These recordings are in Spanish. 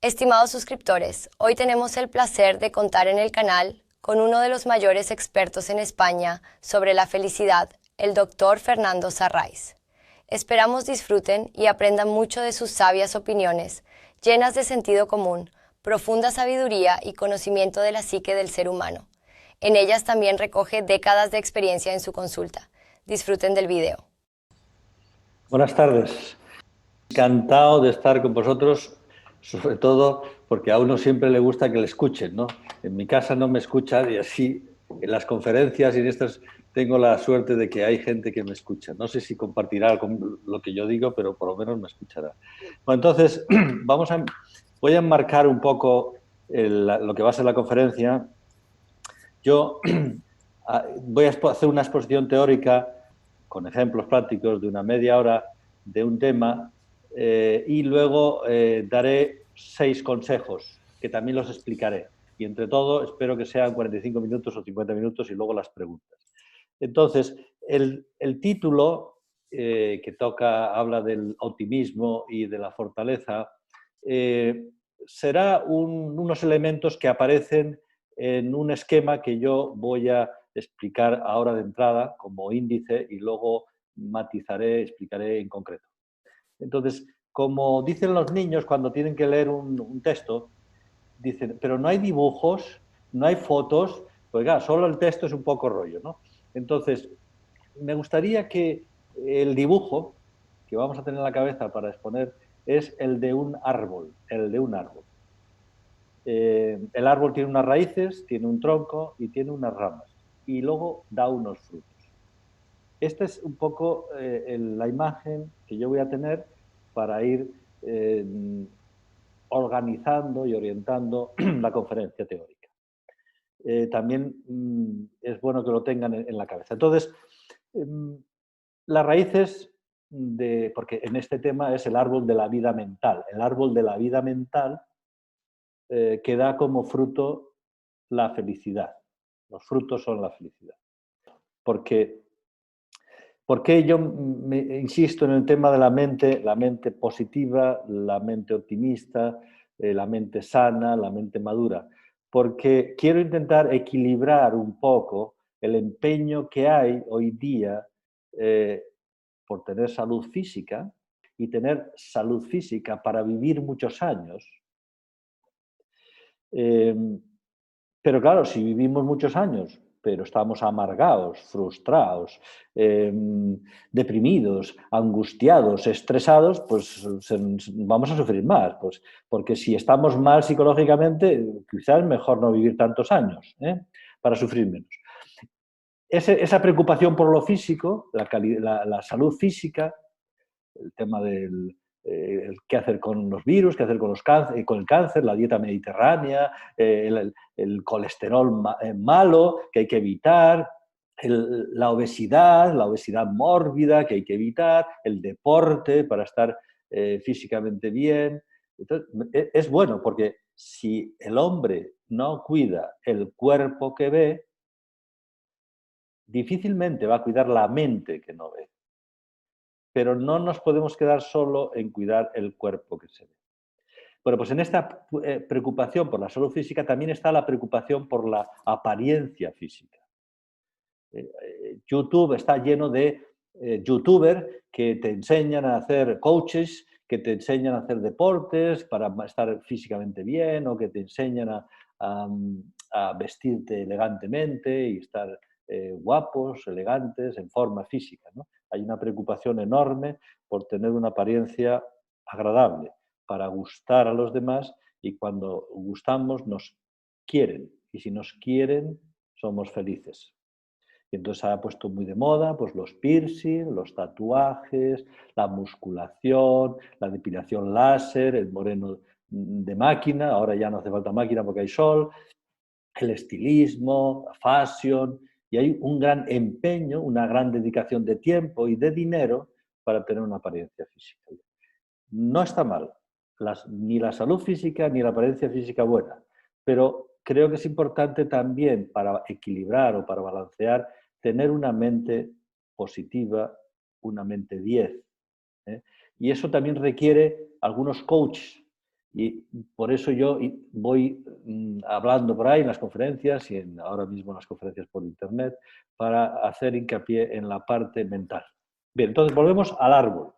Estimados suscriptores, hoy tenemos el placer de contar en el canal con uno de los mayores expertos en España sobre la felicidad, el Dr. Fernando Sarraiz. Esperamos disfruten y aprendan mucho de sus sabias opiniones, llenas de sentido común, profunda sabiduría y conocimiento de la psique del ser humano. En ellas también recoge décadas de experiencia en su consulta. Disfruten del video. Buenas tardes. Encantado de estar con vosotros, sobre todo porque a uno siempre le gusta que le escuchen, ¿no? En mi casa no me escuchan y así en las conferencias y en estas tengo la suerte de que hay gente que me escucha. No sé si compartirá lo que yo digo, pero por lo menos me escuchará. Bueno, entonces, voy a enmarcar un poco lo que va a ser la conferencia. Yo voy a hacer una exposición teórica con ejemplos prácticos de una media hora de un tema y luego daré 6 consejos que también los explicaré. Y entre todo espero que sean 45 minutos o 50 minutos y luego las preguntas. Entonces, el título que habla del optimismo y de la fortaleza, será unos elementos que aparecen en un esquema que yo voy a explicar ahora de entrada como índice y luego matizaré, explicaré en concreto. Entonces, como dicen los niños cuando tienen que leer un texto, dicen, pero no hay dibujos, no hay fotos, pues claro, solo el texto es un poco rollo, ¿no? Entonces, me gustaría que el dibujo que vamos a tener en la cabeza para exponer es el de un árbol, el de un árbol. El árbol tiene unas raíces, tiene un tronco y tiene unas ramas y luego da unos frutos. Esta es un poco la imagen que yo voy a tener para ir organizando y orientando la conferencia teórica. También es bueno que lo tengan en la cabeza. Entonces, las raíces porque en este tema es el árbol de la vida mental. El árbol de la vida mental que da como fruto la felicidad. Los frutos son la felicidad. ¿Por qué yo insisto en el tema de la mente positiva, la mente optimista, la mente sana, la mente madura? Porque quiero intentar equilibrar un poco el empeño que hay hoy día por tener salud física y tener salud física para vivir muchos años. Pero claro, si vivimos muchos años, pero estamos amargados, frustrados, deprimidos, angustiados, estresados, pues vamos a sufrir más. Pues, porque si estamos mal psicológicamente, quizás es mejor no vivir tantos años, para sufrir menos. Esa preocupación por lo físico, la salud física, el tema del qué hacer con los virus, qué hacer con el cáncer, la dieta mediterránea, el colesterol malo que hay que evitar, la obesidad mórbida que hay que evitar, el deporte para estar físicamente bien. Entonces, es bueno porque si el hombre no cuida el cuerpo que ve, difícilmente va a cuidar la mente que no ve. Pero no nos podemos quedar solo en cuidar el cuerpo que se ve. Bueno, pues en esta preocupación por la salud física también está la preocupación por la apariencia física. YouTube está lleno de youtubers que te enseñan a hacer coaches, que te enseñan a hacer deportes para estar físicamente bien o que te enseñan a vestirte elegantemente y estar guapos, elegantes, en forma física, ¿no? Hay una preocupación enorme por tener una apariencia agradable, para gustar a los demás y cuando gustamos nos quieren y si nos quieren somos felices. Y entonces se ha puesto muy de moda pues, los piercing, los tatuajes, la musculación, la depilación láser, el moreno de máquina, ahora ya no hace falta máquina porque hay sol, el estilismo, la fashion, y hay un gran empeño, una gran dedicación de tiempo y de dinero para tener una apariencia física. No está mal, ni la salud física ni la apariencia física buena, pero creo que es importante también para equilibrar o para balancear tener una mente positiva, una mente 10. Y eso también requiere algunos coaches Y por eso yo voy hablando por ahí en las conferencias y ahora mismo en las conferencias por internet para hacer hincapié en la parte mental. Bien, entonces volvemos al árbol.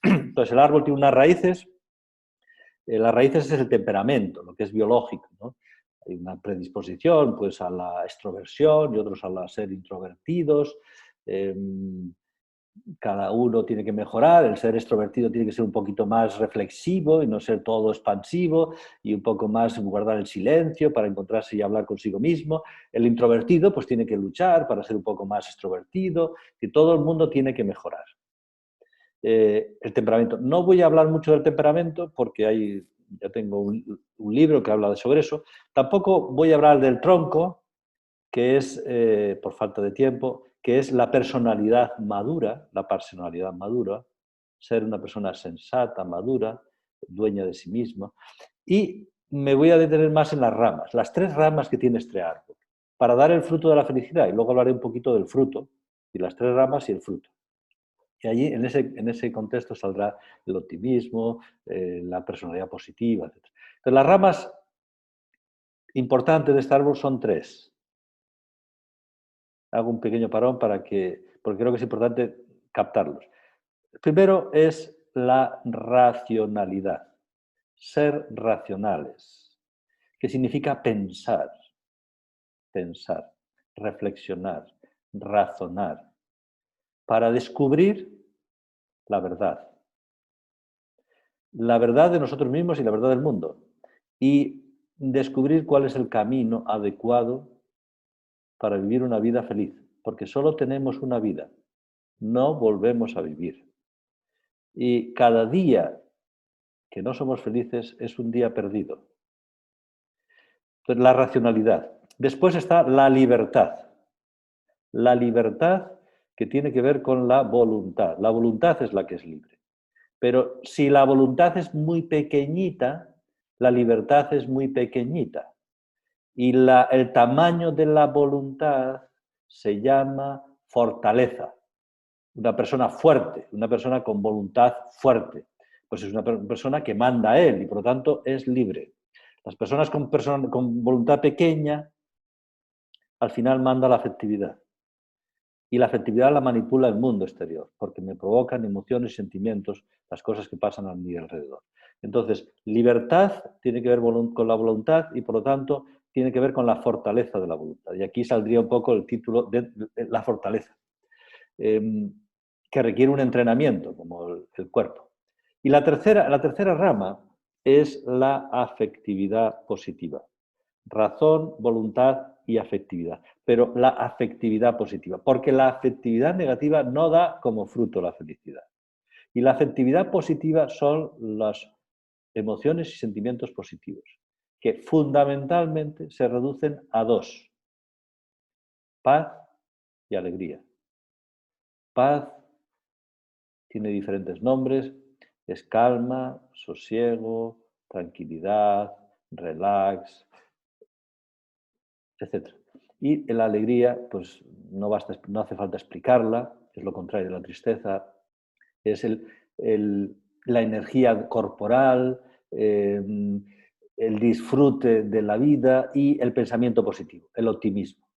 Entonces el árbol tiene unas raíces. Las raíces es el temperamento, lo que es biológico, ¿no? Hay una predisposición pues, a la extroversión y otros a la ser introvertidos. Cada uno tiene que mejorar, el ser extrovertido tiene que ser un poquito más reflexivo y no ser todo expansivo y un poco más guardar el silencio para encontrarse y hablar consigo mismo. El introvertido pues tiene que luchar para ser un poco más extrovertido y todo el mundo tiene que mejorar. El temperamento. No voy a hablar mucho del temperamento porque ya tengo un libro que habla sobre eso. Tampoco voy a hablar del tronco, que es, por falta de tiempo, que es la personalidad madura, ser una persona sensata, madura, dueña de sí misma. Y me voy a detener más en las ramas, las 3 ramas que tiene este árbol, para dar el fruto de la felicidad. Y luego hablaré un poquito del fruto, y las 3 ramas y el fruto. Y allí, en ese contexto, saldrá el optimismo, la personalidad positiva, etc. Entonces, las ramas importantes de este árbol son 3. Hago un pequeño parón porque creo que es importante captarlos. El primero es la racionalidad, ser racionales, que significa pensar, reflexionar, razonar, para descubrir la verdad. La verdad de nosotros mismos y la verdad del mundo. Y descubrir cuál es el camino adecuado para vivir una vida feliz. Porque solo tenemos una vida. No volvemos a vivir. Y cada día que no somos felices es un día perdido. Entonces, la racionalidad. Después está la libertad. La libertad que tiene que ver con la voluntad. La voluntad es la que es libre. Pero si la voluntad es muy pequeñita, la libertad es muy pequeñita. Y el tamaño de la voluntad se llama fortaleza. Una persona fuerte, una persona con voluntad fuerte, pues es una persona que manda a él y por lo tanto es libre. Las personas con voluntad pequeña, al final manda la afectividad. Y la afectividad la manipula el mundo exterior, porque me provocan emociones y sentimientos las cosas que pasan a mi alrededor. Entonces, libertad tiene que ver con la voluntad y, por lo tanto, tiene que ver con la fortaleza de la voluntad. Y aquí saldría un poco el título de la fortaleza, que requiere un entrenamiento, como el cuerpo. Y la tercera rama es la afectividad positiva. Razón, voluntad y afectividad. Pero la afectividad positiva, porque la afectividad negativa no da como fruto la felicidad. Y la afectividad positiva son las emociones y sentimientos positivos, que fundamentalmente se reducen a 2: paz y alegría. Paz tiene diferentes nombres, es calma, sosiego, tranquilidad, relax, etc. Y la alegría, pues no hace falta explicarla, es lo contrario de la tristeza, es la energía corporal, el disfrute de la vida y el pensamiento positivo, el optimismo.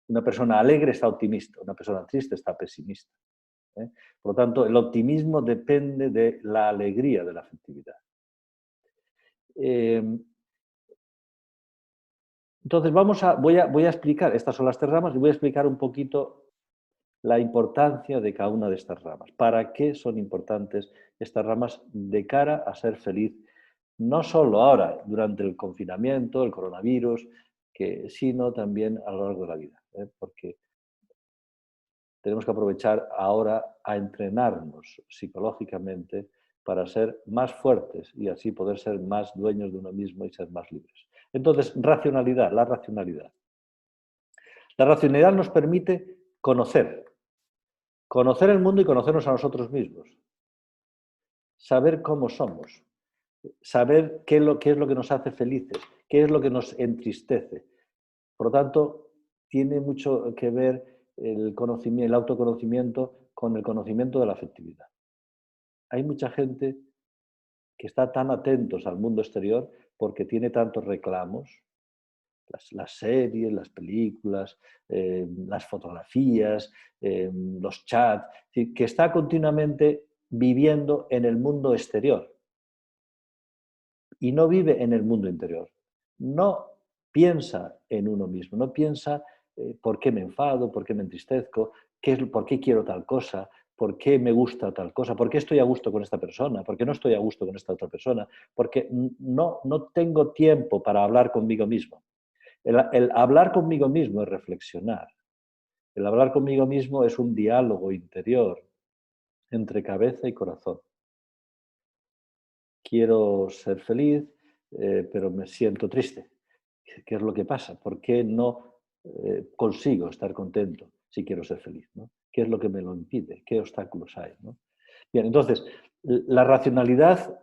Una persona alegre está optimista, una persona triste está pesimista. Por lo tanto, el optimismo depende de la alegría de la afectividad. Entonces, voy a explicar, estas son las 3 ramas, y voy a explicar un poquito la importancia de cada una de estas ramas. ¿Para qué son importantes estas ramas de cara a ser feliz? No solo ahora, durante el confinamiento, el coronavirus, sino también a lo largo de la vida. Porque tenemos que aprovechar ahora a entrenarnos psicológicamente para ser más fuertes y así poder ser más dueños de uno mismo y ser más libres. Entonces, racionalidad, la racionalidad. La racionalidad nos permite conocer el mundo y conocernos a nosotros mismos. Saber cómo somos. Saber qué es lo que nos hace felices, qué es lo que nos entristece. Por lo tanto, tiene mucho que ver el autoconocimiento con el conocimiento de la afectividad. Hay mucha gente que está tan atentos al mundo exterior porque tiene tantos reclamos, las series, las películas, las fotografías, los chats, que está continuamente viviendo en el mundo exterior y no vive en el mundo interior. No piensa en uno mismo, no piensa por qué me enfado, por qué me entristezco, por qué quiero tal cosa, por qué me gusta tal cosa, por qué estoy a gusto con esta persona, por qué no estoy a gusto con esta otra persona, porque no tengo tiempo para hablar conmigo mismo. El hablar conmigo mismo es reflexionar. El hablar conmigo mismo es un diálogo interior entre cabeza y corazón. Quiero ser feliz, pero me siento triste. ¿Qué es lo que pasa? ¿Por qué no consigo estar contento si quiero ser feliz, ¿no? ¿Qué es lo que me lo impide? ¿Qué obstáculos hay, ¿no? Bien, entonces, la racionalidad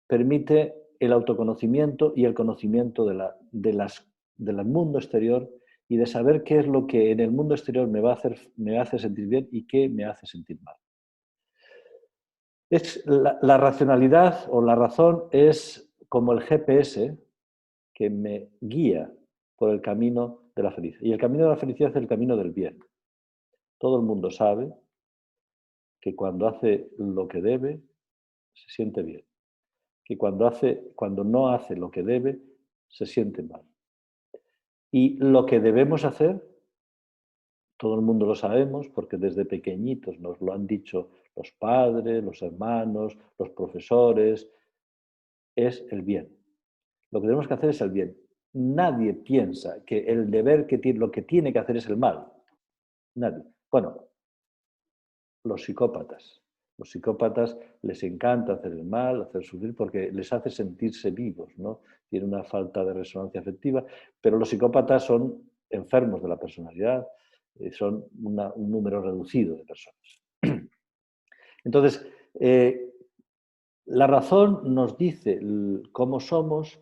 permite el autoconocimiento y el conocimiento del mundo exterior y de saber qué es lo que en el mundo exterior me hace sentir bien y qué me hace sentir mal. La racionalidad o la razón es como el GPS que me guía por el camino de la felicidad. Y el camino de la felicidad es el camino del bien. Todo el mundo sabe que cuando hace lo que debe, se siente bien. Que cuando no hace lo que debe, se siente mal. Y lo que debemos hacer, todo el mundo lo sabemos, porque desde pequeñitos nos lo han dicho los padres, los hermanos, los profesores, es el bien. Lo que tenemos que hacer es el bien. Nadie piensa que el deber que tiene, lo que tiene que hacer es el mal. Nadie. Bueno, los psicópatas. Los psicópatas les encanta hacer el mal, hacer sufrir, porque les hace sentirse vivos, ¿no? Tiene una falta de resonancia afectiva, pero los psicópatas son enfermos de la personalidad, son un número reducido de personas. Entonces, la razón nos dice cómo somos,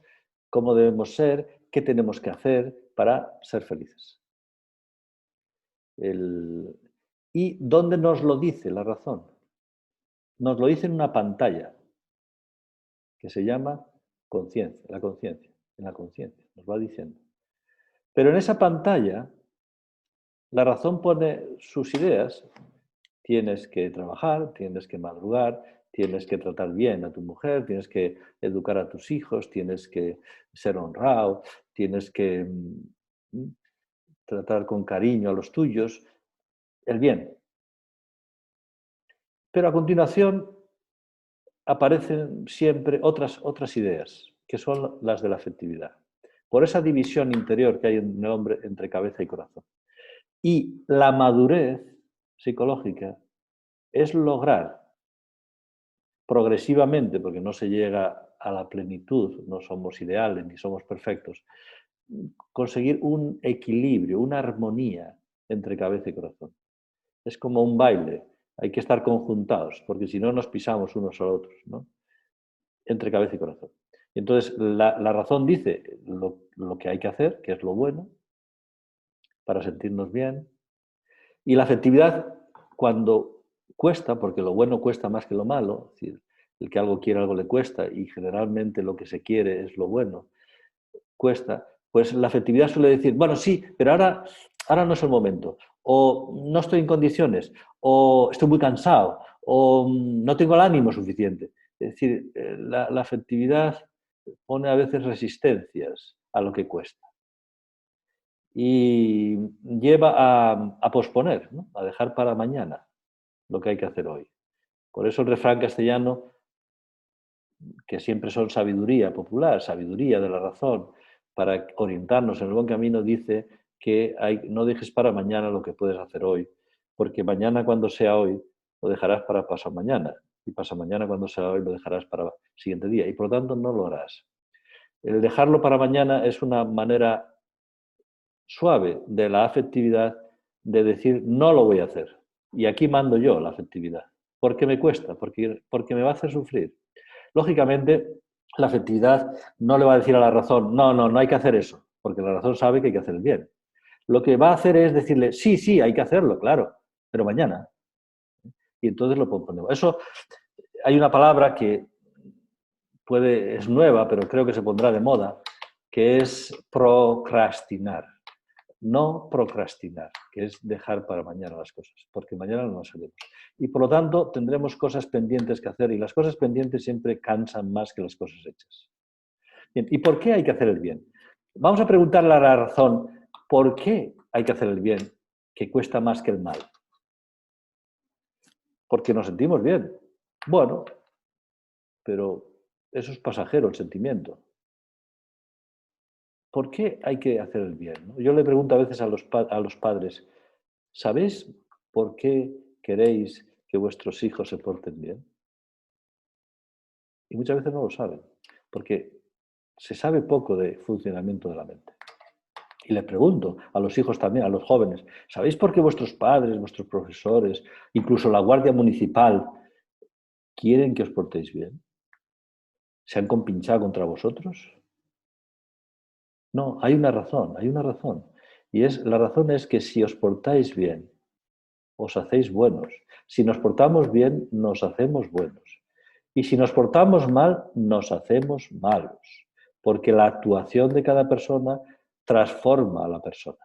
cómo debemos ser, qué tenemos que hacer para ser felices. ¿Y dónde nos lo dice la razón? Nos lo dice en una pantalla que se llama conciencia, en la conciencia, nos va diciendo. Pero en esa pantalla, la razón pone sus ideas. Tienes que trabajar, tienes que madrugar, tienes que tratar bien a tu mujer, tienes que educar a tus hijos, tienes que ser honrado, tienes que tratar con cariño a los tuyos, el bien. Pero a continuación aparecen siempre otras ideas, que son las de la afectividad, por esa división interior que hay en el hombre entre cabeza y corazón. Y la madurez psicológica es lograr progresivamente, porque no se llega a la plenitud, no somos ideales ni somos perfectos, conseguir un equilibrio, una armonía entre cabeza y corazón. Es como un baile, hay que estar conjuntados, porque si no nos pisamos unos a otros, ¿no? Entre cabeza y corazón. Y entonces la razón dice lo que hay que hacer, que es lo bueno, para sentirnos bien. Y la afectividad, cuando cuesta, porque lo bueno cuesta más que lo malo, es decir, el que algo quiere, algo le cuesta, y generalmente lo que se quiere es lo bueno, cuesta, pues la afectividad suele decir, bueno, sí, pero ahora no es el momento, o no estoy en condiciones, o estoy muy cansado, o no tengo el ánimo suficiente. Es decir, la afectividad pone a veces resistencias a lo que cuesta y lleva a posponer, ¿no? A dejar para mañana lo que hay que hacer hoy. Por eso el refrán castellano, que siempre son sabiduría popular, sabiduría de la razón, para orientarnos en el buen camino, dice que no dejes para mañana lo que puedes hacer hoy, porque mañana cuando sea hoy lo dejarás para pasado mañana, y pasado mañana cuando sea hoy lo dejarás para el siguiente día, y por lo tanto no lo harás. El dejarlo para mañana es una manera suave de la afectividad de decir no lo voy a hacer. Y aquí mando yo la afectividad. ¿Por qué me cuesta? Porque me va a hacer sufrir. Lógicamente, la afectividad no le va a decir a la razón, no hay que hacer eso, porque la razón sabe que hay que hacer el bien. Lo que va a hacer es decirle, sí, hay que hacerlo, claro, pero mañana. Y entonces lo ponemos. Eso, hay una palabra que es nueva, pero creo que se pondrá de moda, que es procrastinar. No procrastinar, que es dejar para mañana las cosas, porque mañana no las haremos. Y por lo tanto tendremos cosas pendientes que hacer y las cosas pendientes siempre cansan más que las cosas hechas. Bien, ¿y por qué hay que hacer el bien? Vamos a preguntarle a la razón, ¿por qué hay que hacer el bien que cuesta más que el mal? Porque nos sentimos bien. Bueno, pero eso es pasajero, el sentimiento. ¿Por qué hay que hacer el bien? Yo le pregunto a veces a los padres, ¿sabéis por qué queréis que vuestros hijos se porten bien? Y muchas veces no lo saben, porque se sabe poco de funcionamiento de la mente. Y le pregunto a los hijos también, a los jóvenes, ¿sabéis por qué vuestros padres, vuestros profesores, incluso la Guardia Municipal, quieren que os portéis bien? ¿Se han compinchado contra vosotros? No, hay una razón, hay una razón. La razón es que si os portáis bien, os hacéis buenos. Si nos portamos bien, nos hacemos buenos. Y si nos portamos mal, nos hacemos malos. Porque la actuación de cada persona transforma a la persona.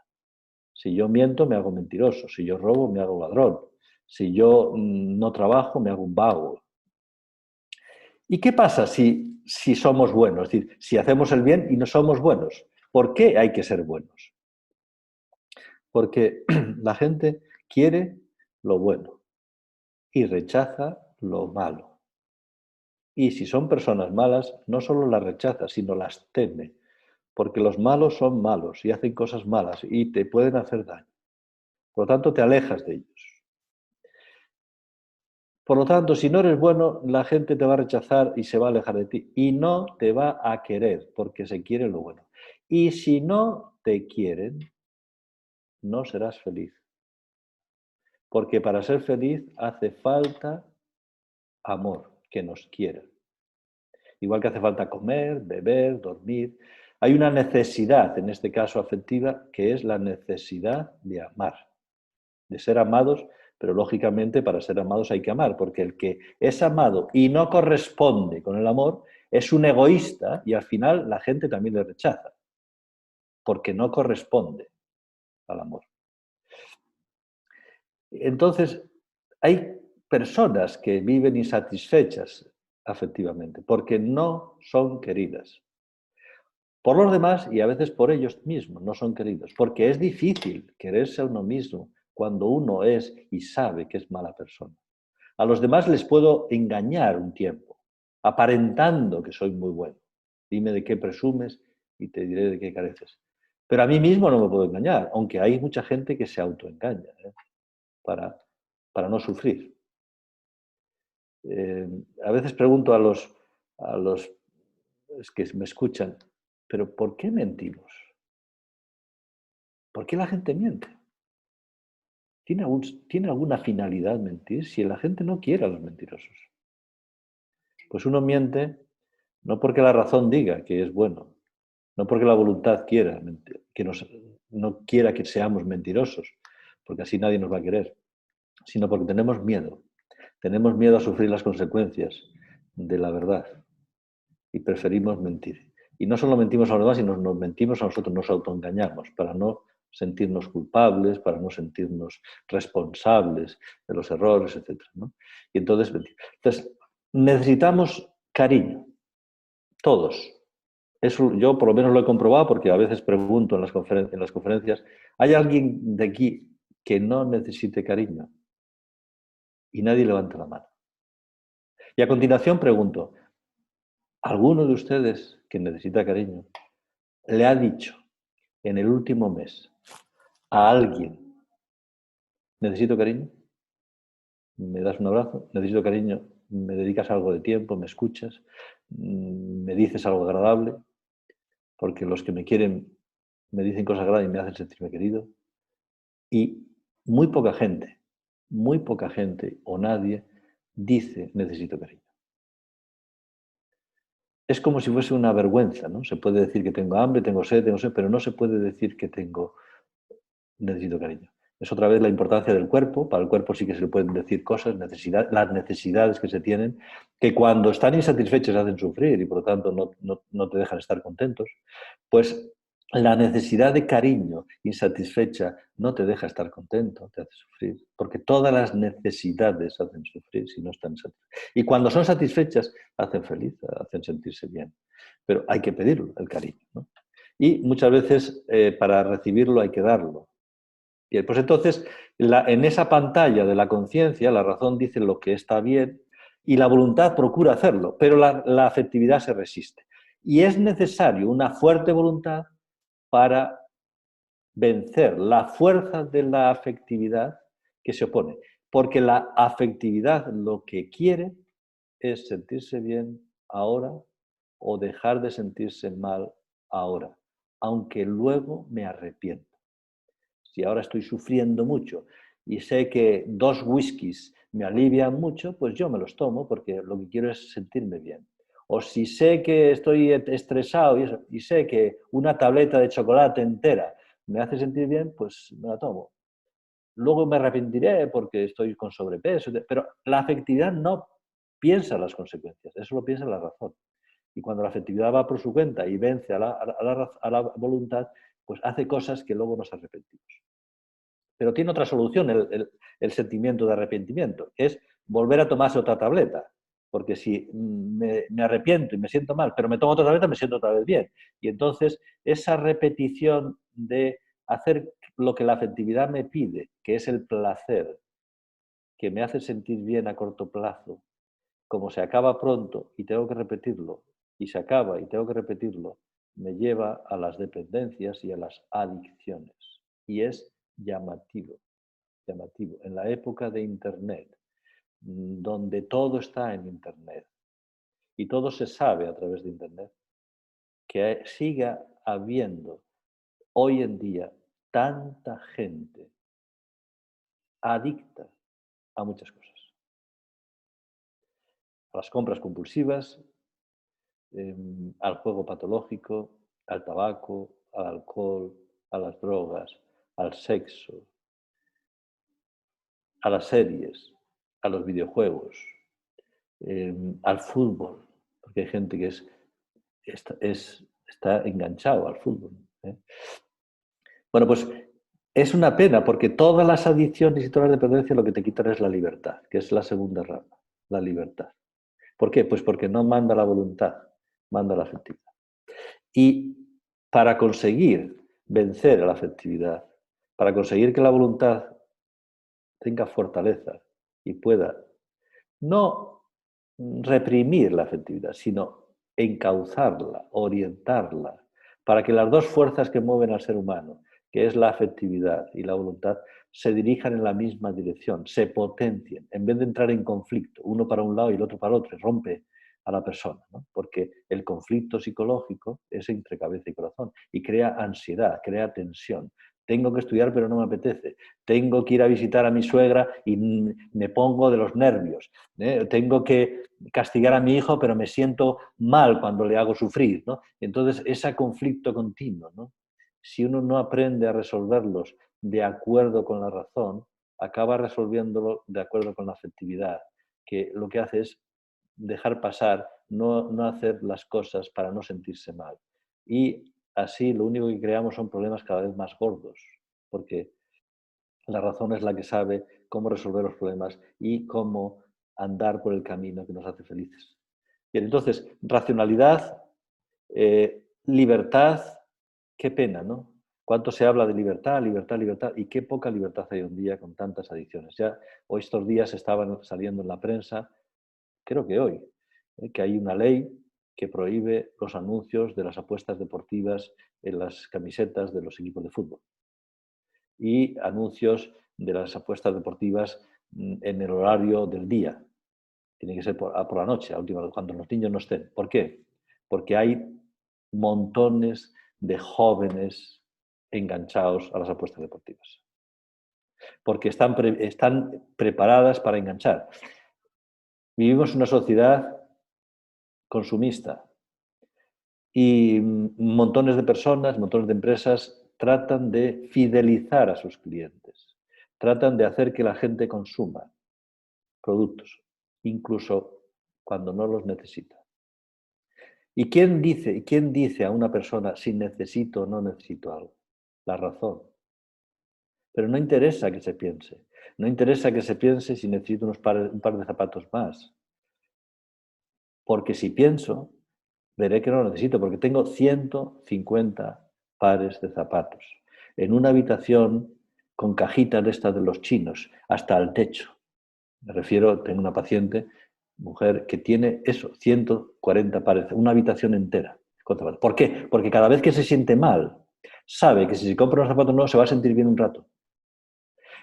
Si yo miento, me hago mentiroso. Si yo robo, me hago ladrón. Si yo no trabajo, me hago un vago. ¿Y qué pasa si somos buenos? Es decir, si hacemos el bien y no somos buenos. ¿Por qué hay que ser buenos? Porque la gente quiere lo bueno y rechaza lo malo. Y si son personas malas, no solo las rechaza, sino las teme. Porque los malos son malos y hacen cosas malas y te pueden hacer daño. Por lo tanto, te alejas de ellos. Por lo tanto, si no eres bueno, la gente te va a rechazar y se va a alejar de ti. Y no te va a querer, porque se quiere lo bueno. Y si no te quieren, no serás feliz. Porque para ser feliz hace falta amor, que nos quiera. Igual que hace falta comer, beber, dormir. Hay una necesidad, en este caso afectiva, que es la necesidad de amar, de ser amados, pero lógicamente para ser amados hay que amar, porque el que es amado y no corresponde con el amor es un egoísta y al final la gente también le rechaza, porque no corresponde al amor. Entonces, hay personas que viven insatisfechas afectivamente, porque no son queridas. Por los demás y a veces por ellos mismos no son queridos, porque es difícil quererse a uno mismo cuando uno es y sabe que es mala persona. A los demás les puedo engañar un tiempo, aparentando que soy muy bueno. Dime de qué presumes y te diré de qué careces. Pero a mí mismo no me puedo engañar, aunque hay mucha gente que se autoengaña para no sufrir. A veces pregunto a los que me escuchan, ¿pero por qué mentimos? ¿Por qué la gente miente? ¿Tiene alguna finalidad mentir si la gente no quiere a los mentirosos? Pues uno miente no porque la razón diga que es bueno, no porque la voluntad quiera que no quiera que seamos mentirosos, porque así nadie nos va a querer, sino porque tenemos miedo. Tenemos miedo a sufrir las consecuencias de la verdad y preferimos mentir. Y no solo mentimos a los demás, sino nos mentimos a nosotros, nos autoengañamos para no sentirnos culpables, para no sentirnos responsables de los errores, etc., ¿no? Y entonces, necesitamos cariño, todos. Eso yo por lo menos lo he comprobado porque a veces pregunto en las conferencias, ¿hay alguien de aquí que no necesite cariño? Y nadie levanta la mano. Y a continuación pregunto, ¿alguno de ustedes que necesita cariño le ha dicho en el último mes a alguien, necesito cariño? ¿Me das un abrazo? Necesito cariño. ¿Me dedicas algo de tiempo? ¿Me escuchas? ¿Me dices algo agradable? Porque los que me quieren me dicen cosas agradables y me hacen sentirme querido. Y muy poca gente o nadie dice necesito cariño. Es como si fuese una vergüenza, ¿no? Se puede decir que tengo hambre, tengo sed, pero no se puede decir que necesito cariño. Es otra vez la importancia del cuerpo. Para el cuerpo sí que se le pueden decir cosas, las necesidades que se tienen, que cuando están insatisfechos hacen sufrir y por lo tanto no te dejan estar contentos. Pues la necesidad de cariño insatisfecha no te deja estar contento, te hace sufrir, porque todas las necesidades hacen sufrir si no están satisfechas. Y cuando son satisfechas, hacen feliz, hacen sentirse bien. Pero hay que pedirlo, el cariño, ¿no? Y muchas veces para recibirlo hay que darlo. Bien, pues entonces, en esa pantalla de la conciencia, la razón dice lo que está bien y la voluntad procura hacerlo, pero la afectividad se resiste. Y es necesario una fuerte voluntad para vencer la fuerza de la afectividad que se opone. Porque la afectividad lo que quiere es sentirse bien ahora o dejar de sentirse mal ahora, aunque luego me arrepienta. Si ahora estoy sufriendo mucho y sé que 2 whiskies me alivian mucho, pues yo me los tomo porque lo que quiero es sentirme bien. O si sé que estoy estresado y sé que una tableta de chocolate entera me hace sentir bien, pues me la tomo. Luego me arrepentiré porque estoy con sobrepeso, pero la afectividad no piensa las consecuencias, eso lo piensa la razón. Y cuando la afectividad va por su cuenta y vence a la voluntad, pues hace cosas que luego nos arrepentimos. Pero tiene otra solución el sentimiento de arrepentimiento, es volver a tomarse otra tableta. Porque si me arrepiento y me siento mal, pero me tomo otra tableta, me siento otra vez bien. Y entonces esa repetición de hacer lo que la afectividad me pide, que es el placer, que me hace sentir bien a corto plazo, como se acaba pronto y tengo que repetirlo, y se acaba y tengo que repetirlo, me lleva a las dependencias y a las adicciones. Y es llamativo, llamativo. En la época de Internet, donde todo está en Internet y todo se sabe a través de Internet, que siga habiendo hoy en día tanta gente adicta a muchas cosas. A las compras compulsivas, al juego patológico, al tabaco, al alcohol, a las drogas, al sexo, a las series, a los videojuegos, al fútbol, porque hay gente que está enganchado al fútbol. Bueno, pues es una pena porque todas las adicciones y todas las dependencias lo que te quitan es la libertad, que es la segunda rama, la libertad. ¿Por qué? Pues porque no manda la voluntad, manda la afectividad. Y para conseguir vencer a la afectividad, para conseguir que la voluntad tenga fortaleza y pueda no reprimir la afectividad, sino encauzarla, orientarla, para que las dos fuerzas que mueven al ser humano, que es la afectividad y la voluntad, se dirijan en la misma dirección, se potencien, en vez de entrar en conflicto, uno para un lado y el otro para el otro, rompe a la persona, ¿no? Porque el conflicto psicológico es entre cabeza y corazón y crea ansiedad, crea tensión. Tengo que estudiar pero no me apetece. Tengo que ir a visitar a mi suegra y me pongo de los nervios. Tengo que castigar a mi hijo pero me siento mal cuando le hago sufrir, ¿no? Entonces, ese conflicto continuo, ¿no? Si uno no aprende a resolverlos de acuerdo con la razón, acaba resolviéndolo de acuerdo con la afectividad, que lo que hace es dejar pasar, no hacer las cosas para no sentirse mal. Y así lo único que creamos son problemas cada vez más gordos, porque la razón es la que sabe cómo resolver los problemas y cómo andar por el camino que nos hace felices. Bien, entonces, racionalidad, libertad, qué pena, ¿no? ¿Cuánto se habla de libertad, libertad, libertad? Y qué poca libertad hay hoy en día con tantas adicciones. Ya hoy estos días estaban saliendo en la prensa, creo que hoy, que hay una ley que prohíbe los anuncios de las apuestas deportivas en las camisetas de los equipos de fútbol y anuncios de las apuestas deportivas en el horario del día. Tiene que ser por la noche, a última hora, cuando los niños no estén. ¿Por qué? Porque hay montones de jóvenes enganchados a las apuestas deportivas. Porque están preparadas para enganchar. Vivimos en una sociedad consumista y montones de personas, montones de empresas tratan de fidelizar a sus clientes. tratan de hacer que la gente consuma productos, incluso cuando no los necesita. ¿Y quién dice a una persona si necesito o no necesito algo? La razón. Pero no interesa que se piense. No interesa que se piense si necesito un par de zapatos más. Porque si pienso, veré que no lo necesito, porque tengo 150 pares de zapatos en una habitación con cajitas de estas de los chinos, hasta el techo. Me refiero, tengo una paciente, mujer, que tiene eso, 140 pares, una habitación entera con zapatos. ¿Por qué? Porque cada vez que se siente mal, sabe que si se compra unos zapatos nuevos se va a sentir bien un rato.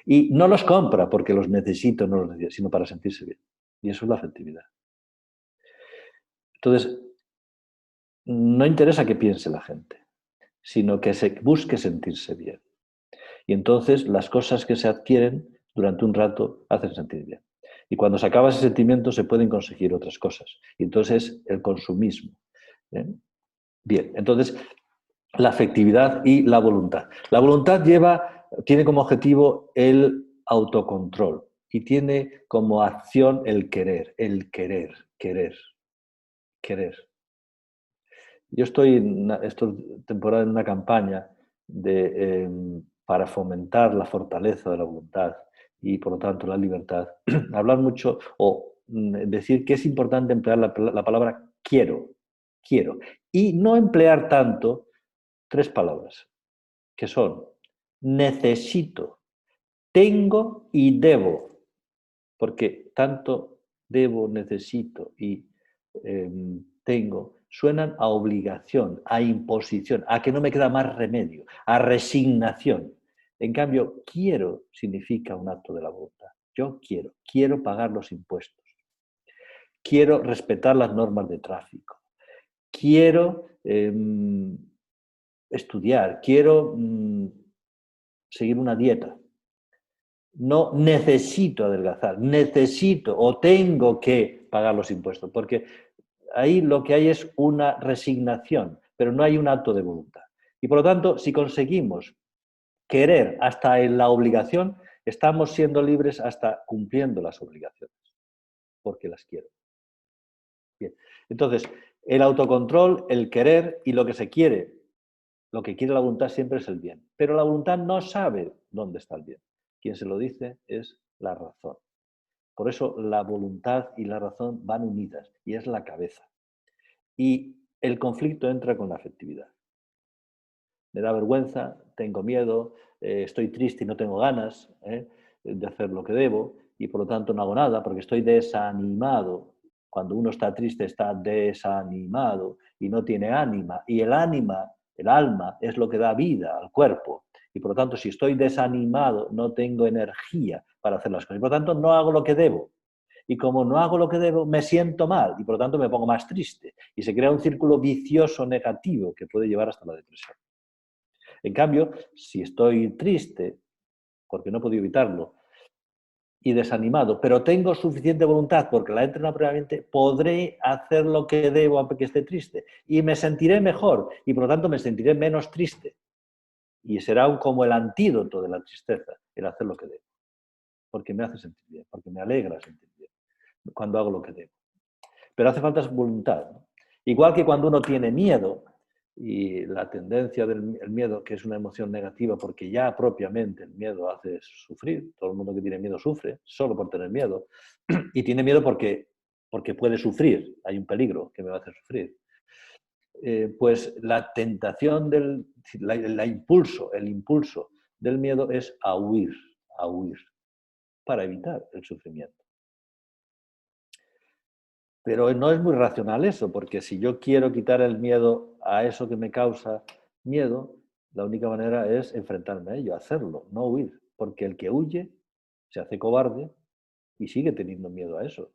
Y no los compra porque los necesito, no los necesito, sino para sentirse bien. Y eso es la afectividad. Entonces, no interesa que piense la gente, sino que se busque sentirse bien. Y entonces las cosas que se adquieren durante un rato hacen sentir bien. Y cuando se acaba ese sentimiento se pueden conseguir otras cosas. Y entonces el consumismo. ¿Eh? Bien, entonces la afectividad y la voluntad. La voluntad tiene como objetivo el autocontrol y tiene como acción el querer, querer. Yo estoy esta temporada en una campaña para fomentar la fortaleza de la voluntad y, por lo tanto, la libertad. Hablar mucho o decir que es importante emplear la palabra quiero, quiero. Y no emplear tanto tres palabras, que son necesito, tengo y debo. Porque tanto debo, necesito y tengo suenan a obligación, a imposición, a que no me queda más remedio, a resignación. En cambio, quiero significa un acto de la voluntad. Yo quiero pagar los impuestos, quiero respetar las normas de tráfico, quiero estudiar, quiero seguir una dieta. No necesito adelgazar, necesito o tengo que pagar los impuestos, porque ahí lo que hay es una resignación, pero no hay un acto de voluntad. Y por lo tanto, si conseguimos querer hasta en la obligación, estamos siendo libres hasta cumpliendo las obligaciones, porque las quiero. Bien. Entonces, el autocontrol, el querer y lo que se quiere, lo que quiere la voluntad siempre es el bien, pero la voluntad no sabe dónde está el bien. Quien se lo dice es la razón. Por eso la voluntad y la razón van unidas y es la cabeza. Y el conflicto entra con la afectividad. Me da vergüenza, tengo miedo, estoy triste y no tengo ganas de hacer lo que debo y por lo tanto no hago nada porque estoy desanimado. Cuando uno está triste está desanimado y no tiene ánima. Y el ánima, el alma, es lo que da vida al cuerpo. Y por lo tanto, si estoy desanimado, no tengo energía para hacer las cosas. Y por lo tanto, no hago lo que debo. Y como no hago lo que debo, me siento mal y por lo tanto me pongo más triste. Y se crea un círculo vicioso negativo que puede llevar hasta la depresión. En cambio, si estoy triste, porque no he podido evitarlo, y desanimado, pero tengo suficiente voluntad porque la he entrenado previamente, podré hacer lo que debo aunque esté triste. Y me sentiré mejor y por lo tanto me sentiré menos triste. Y será como el antídoto de la tristeza, el hacer lo que debo. Porque me hace sentir bien, porque me alegra sentir bien cuando hago lo que debo. Pero hace falta voluntad, ¿no? Igual que cuando uno tiene miedo, y la tendencia del miedo, que es una emoción negativa, porque ya propiamente el miedo hace sufrir, todo el mundo que tiene miedo sufre, solo por tener miedo, y tiene miedo porque puede sufrir, hay un peligro que me va a hacer sufrir. Pues la tentación el impulso del miedo es a huir, para evitar el sufrimiento. Pero no es muy racional eso, porque si yo quiero quitar el miedo a eso que me causa miedo, la única manera es enfrentarme a ello, hacerlo, no huir. Porque el que huye se hace cobarde y sigue teniendo miedo a eso.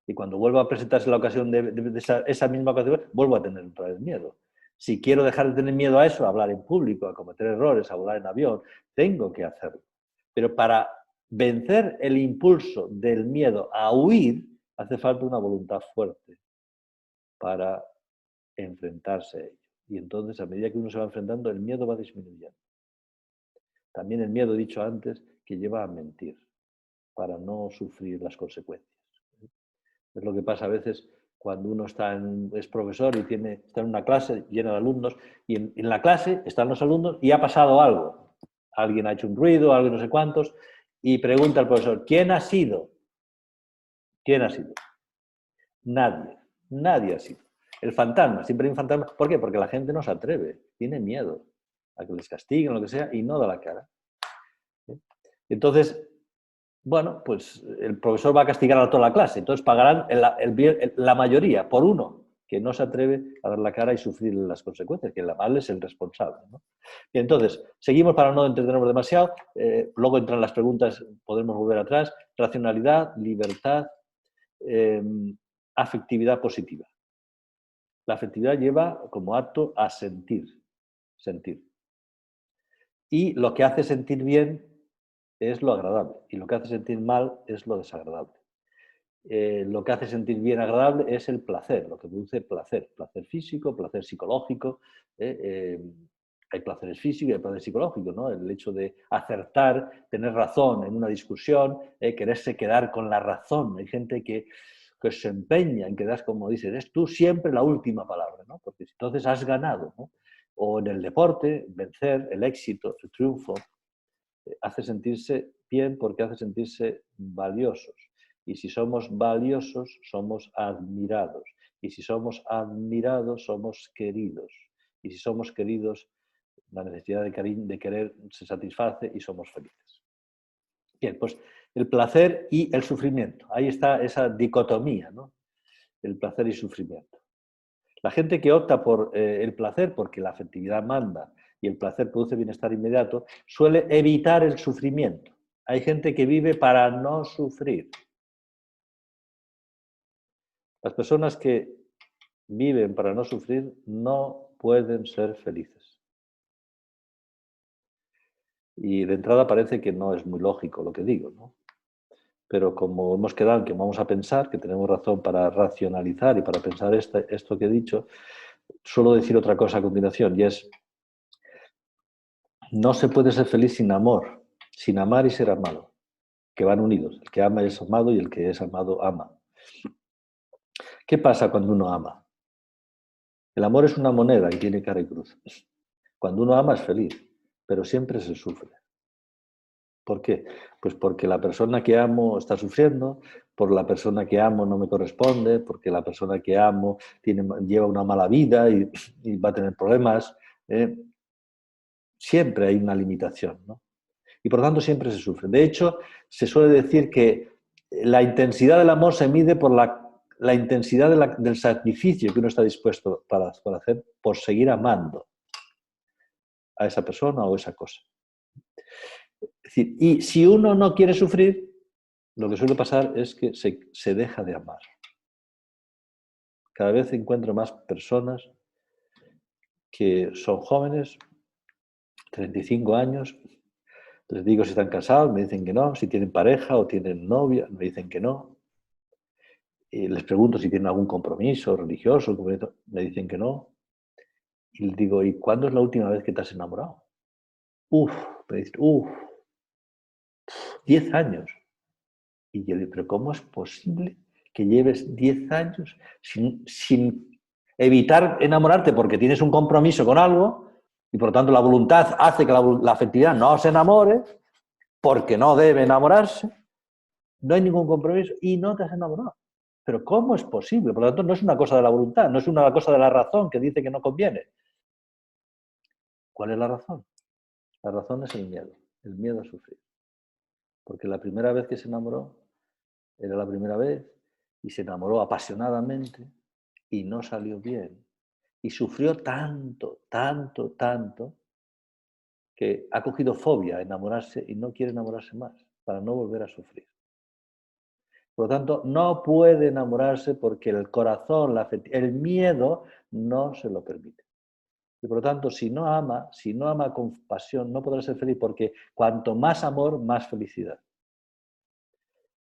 Y cuando vuelva a presentarse la ocasión de esa misma ocasión, vuelvo a tener otra vez miedo. Si quiero dejar de tener miedo a eso, a hablar en público, a cometer errores, a volar en avión, tengo que hacerlo. Pero para vencer el impulso del miedo a huir, hace falta una voluntad fuerte para enfrentarse a ello. Y entonces, a medida que uno se va enfrentando, el miedo va disminuyendo. También el miedo, he dicho antes, que lleva a mentir para no sufrir las consecuencias. Es lo que pasa a veces cuando uno es profesor y está en una clase llena de alumnos y en la clase están los alumnos y ha pasado algo. Alguien ha hecho un ruido, alguien no sé cuántos, y pregunta al profesor, ¿quién ha sido? ¿Quién ha sido? Nadie. Nadie ha sido. El fantasma, siempre hay un fantasma. ¿Por qué? Porque la gente no se atreve, tiene miedo a que les castiguen, lo que sea, y no da la cara. Entonces, bueno, pues el profesor va a castigar a toda la clase. Entonces pagarán la mayoría por uno que no se atreve a dar la cara y sufrir las consecuencias, que el mal es el responsable, ¿no? Y entonces, seguimos para no entretenernos demasiado. Luego entran las preguntas, podemos volver atrás. Racionalidad, libertad, afectividad positiva. La afectividad lleva como acto a sentir. Y lo que hace sentir bien es lo agradable y lo que hace sentir mal es lo desagradable. Lo que hace sentir bien agradable es el placer, lo que produce placer físico, placer psicológico. Hay placeres físicos y hay placeres psicológicos, ¿no? El hecho de acertar, tener razón en una discusión, quererse quedar con la razón. Hay gente que se empeña en quedar, como dices, es tú siempre la última palabra, ¿no? Porque entonces has ganado, ¿no? O en el deporte, vencer, el éxito, el triunfo, hace sentirse bien porque hace sentirse valiosos. Y si somos valiosos, somos admirados. Y si somos admirados, somos queridos. Y si somos queridos, la necesidad de querer se satisface y somos felices. Bien, pues el placer y el sufrimiento. Ahí está esa dicotomía, ¿no? El placer y sufrimiento. La gente que opta por el placer, porque la afectividad manda y el placer produce bienestar inmediato, suele evitar el sufrimiento. Hay gente que vive para no sufrir. Las personas que viven para no sufrir no pueden ser felices. Y de entrada parece que no es muy lógico lo que digo, ¿no? Pero como hemos quedado en que vamos a pensar, que tenemos razón para racionalizar y para pensar esto que he dicho, suelo decir otra cosa a continuación, y es: no se puede ser feliz sin amor, sin amar y ser amado, que van unidos. El que ama es amado y el que es amado ama. ¿Qué pasa cuando uno ama? El amor es una moneda y tiene cara y cruz. Cuando uno ama es feliz, pero siempre se sufre. ¿Por qué? Pues porque la persona que amo está sufriendo, por la persona que amo no me corresponde, porque la persona que amo lleva una mala vida y va a tener problemas. Siempre hay una limitación, ¿no? Y por lo tanto siempre se sufre. De hecho, se suele decir que la intensidad del amor se mide por la intensidad del sacrificio que uno está dispuesto para hacer por seguir amando a esa persona o esa cosa. Es decir, y si uno no quiere sufrir, lo que suele pasar es que se deja de amar. Cada vez encuentro más personas que son jóvenes, 35 años, les digo si están casados, me dicen que no, si tienen pareja o tienen novia, me dicen que no. Y les pregunto si tienen algún compromiso religioso, me dicen que no. Y les digo, ¿y cuándo es la última vez que te has enamorado? Uf, me dicen, 10 años. Y yo digo, ¿pero cómo es posible que lleves 10 años sin evitar enamorarte porque tienes un compromiso con algo y por lo tanto la voluntad hace que la afectividad no se enamore porque no debe enamorarse? No hay ningún compromiso y no te has enamorado. Pero ¿cómo es posible? Por lo tanto, no es una cosa de la voluntad, no es una cosa de la razón que dice que no conviene. ¿Cuál es la razón? La razón es el miedo a sufrir. Porque la primera vez que se enamoró era la primera vez y se enamoró apasionadamente y no salió bien. Y sufrió tanto, tanto, tanto, que ha cogido fobia a enamorarse y no quiere enamorarse más para no volver a sufrir. Por lo tanto, no puede enamorarse porque el corazón, el miedo, no se lo permite. Y por lo tanto, si no ama con pasión, no podrá ser feliz porque cuanto más amor, más felicidad.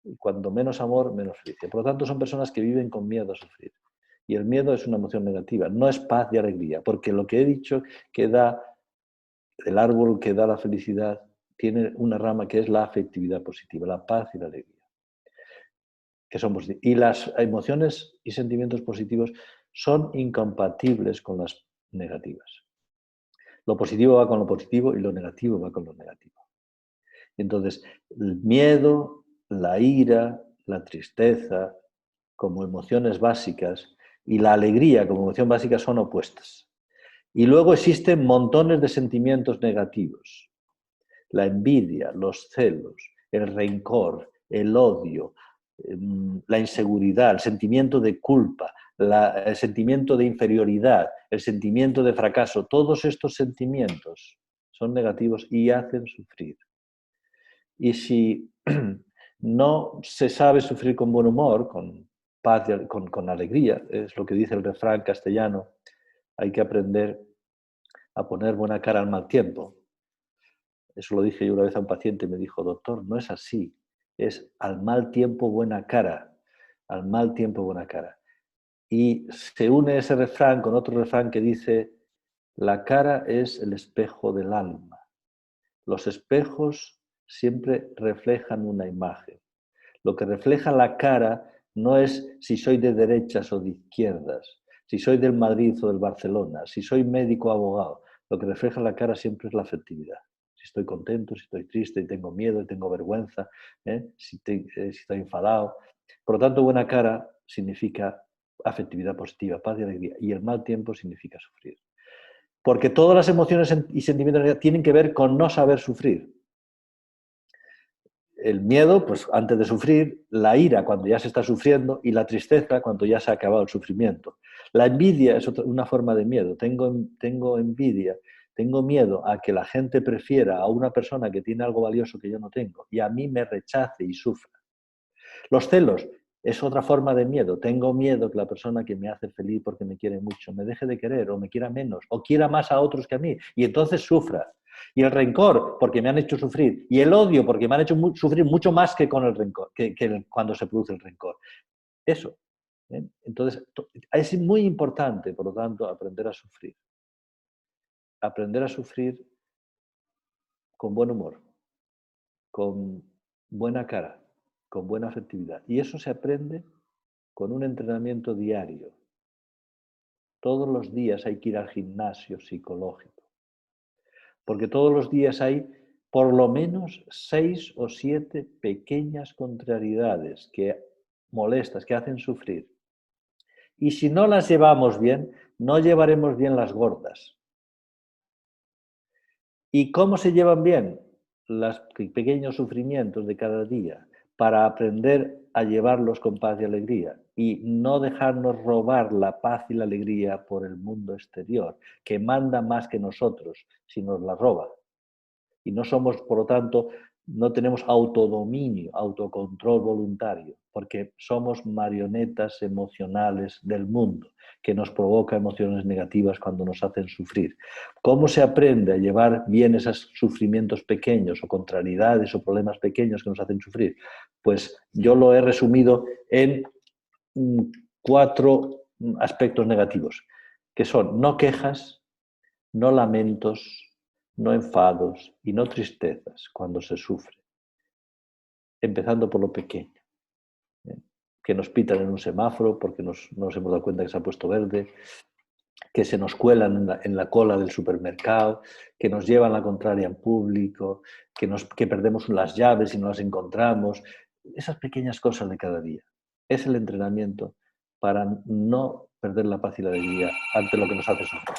Y cuanto menos amor, menos felicidad. Por lo tanto, son personas que viven con miedo a sufrir. Y el miedo es una emoción negativa, no es paz y alegría, porque lo que he dicho que da el árbol que da la felicidad tiene una rama que es la afectividad positiva, la paz y la alegría. Y las emociones y sentimientos positivos son incompatibles con las negativas. Lo positivo va con lo positivo y lo negativo va con lo negativo. Entonces, el miedo, la ira, la tristeza, como emociones básicas, y la alegría como emoción básica son opuestas. Y luego existen montones de sentimientos negativos. La envidia, los celos, el rencor, el odio, la inseguridad, el sentimiento de culpa, el sentimiento de inferioridad, el sentimiento de fracaso. Todos estos sentimientos son negativos y hacen sufrir. Y si no se sabe sufrir con buen humor, con paz, con alegría, es lo que dice el refrán castellano, hay que aprender a poner buena cara al mal tiempo. Eso lo dije yo una vez a un paciente y me dijo, doctor, no es así, es al mal tiempo buena cara, al mal tiempo buena cara. Y se une ese refrán con otro refrán que dice, la cara es el espejo del alma. Los espejos siempre reflejan una imagen. Lo que refleja la cara no es si soy de derechas o de izquierdas, si soy del Madrid o del Barcelona, si soy médico o abogado. Lo que refleja la cara siempre es la afectividad. Si estoy contento, si estoy triste, y tengo miedo, y tengo vergüenza, si estoy enfadado. Por lo tanto, buena cara significa afectividad positiva, paz y alegría. Y el mal tiempo significa sufrir. Porque todas las emociones y sentimientos tienen que ver con no saber sufrir. El miedo, pues antes de sufrir, la ira cuando ya se está sufriendo y la tristeza cuando ya se ha acabado el sufrimiento. La envidia es una forma de miedo. Tengo envidia, tengo miedo a que la gente prefiera a una persona que tiene algo valioso que yo no tengo y a mí me rechace y sufra. Los celos es otra forma de miedo. Tengo miedo que la persona que me hace feliz porque me quiere mucho me deje de querer o me quiera menos o quiera más a otros que a mí y entonces sufra. Y el rencor porque me han hecho sufrir y el odio porque me han hecho sufrir mucho más que con el rencor, cuando se produce el rencor. Eso. Entonces, es muy importante, por lo tanto, aprender a sufrir. Aprender a sufrir con buen humor, con buena cara, con buena afectividad. Y eso se aprende con un entrenamiento diario. Todos los días hay que ir al gimnasio psicológico, porque todos los días hay por lo menos 6 o 7 pequeñas contrariedades que molestas, que hacen sufrir. Y si no las llevamos bien, no llevaremos bien las gordas. ¿Y cómo se llevan bien los pequeños sufrimientos de cada día? Para aprender a llevarlos con paz y alegría y no dejarnos robar la paz y la alegría por el mundo exterior, que manda más que nosotros si nos la roba. Y no somos, por lo tanto, no tenemos autodominio, autocontrol voluntario, porque somos marionetas emocionales del mundo, que nos provoca emociones negativas cuando nos hacen sufrir. ¿Cómo se aprende a llevar bien esos sufrimientos pequeños o contrariedades o problemas pequeños que nos hacen sufrir? Pues yo lo he resumido en 4 aspectos negativos, que son no quejas, no lamentos, no enfados y no tristezas cuando se sufre, empezando por lo pequeño. Que nos pitan en un semáforo porque nos hemos dado cuenta que se ha puesto verde, que se nos cuelan en la cola del supermercado, que nos llevan la contraria en público, que perdemos las llaves y no las encontramos. Esas pequeñas cosas de cada día. Es el entrenamiento para no perder la paz y la alegría ante lo que nos hace sufrir.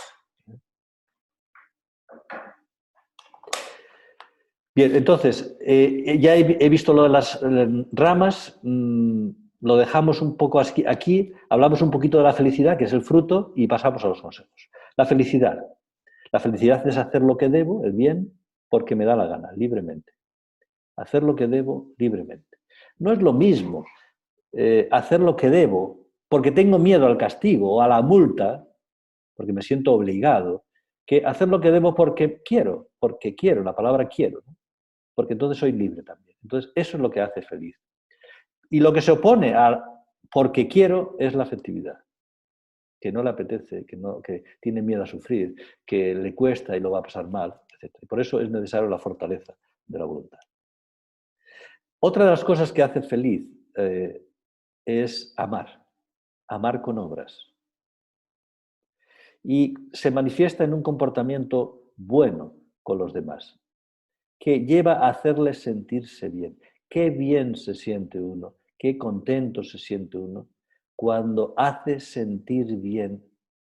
Bien, entonces, ya he visto lo de las ramas, lo dejamos un poco aquí, hablamos un poquito de la felicidad, que es el fruto, y pasamos a los consejos. La felicidad. La felicidad es hacer lo que debo, el bien, porque me da la gana, libremente. Hacer lo que debo libremente. No es lo mismo hacer lo que debo porque tengo miedo al castigo o a la multa, porque me siento obligado, que hacer lo que debo porque quiero, la palabra quiero, ¿no? Porque entonces soy libre también. Entonces, eso es lo que hace feliz. Y lo que se opone a porque quiero es la afectividad, que no le apetece, que tiene miedo a sufrir, que le cuesta y lo va a pasar mal, etc. Y por eso es necesario la fortaleza de la voluntad. Otra de las cosas que hace feliz es amar con obras. Y se manifiesta en un comportamiento bueno con los demás, que lleva a hacerles sentirse bien. Qué bien se siente uno, qué contento se siente uno cuando hace sentir bien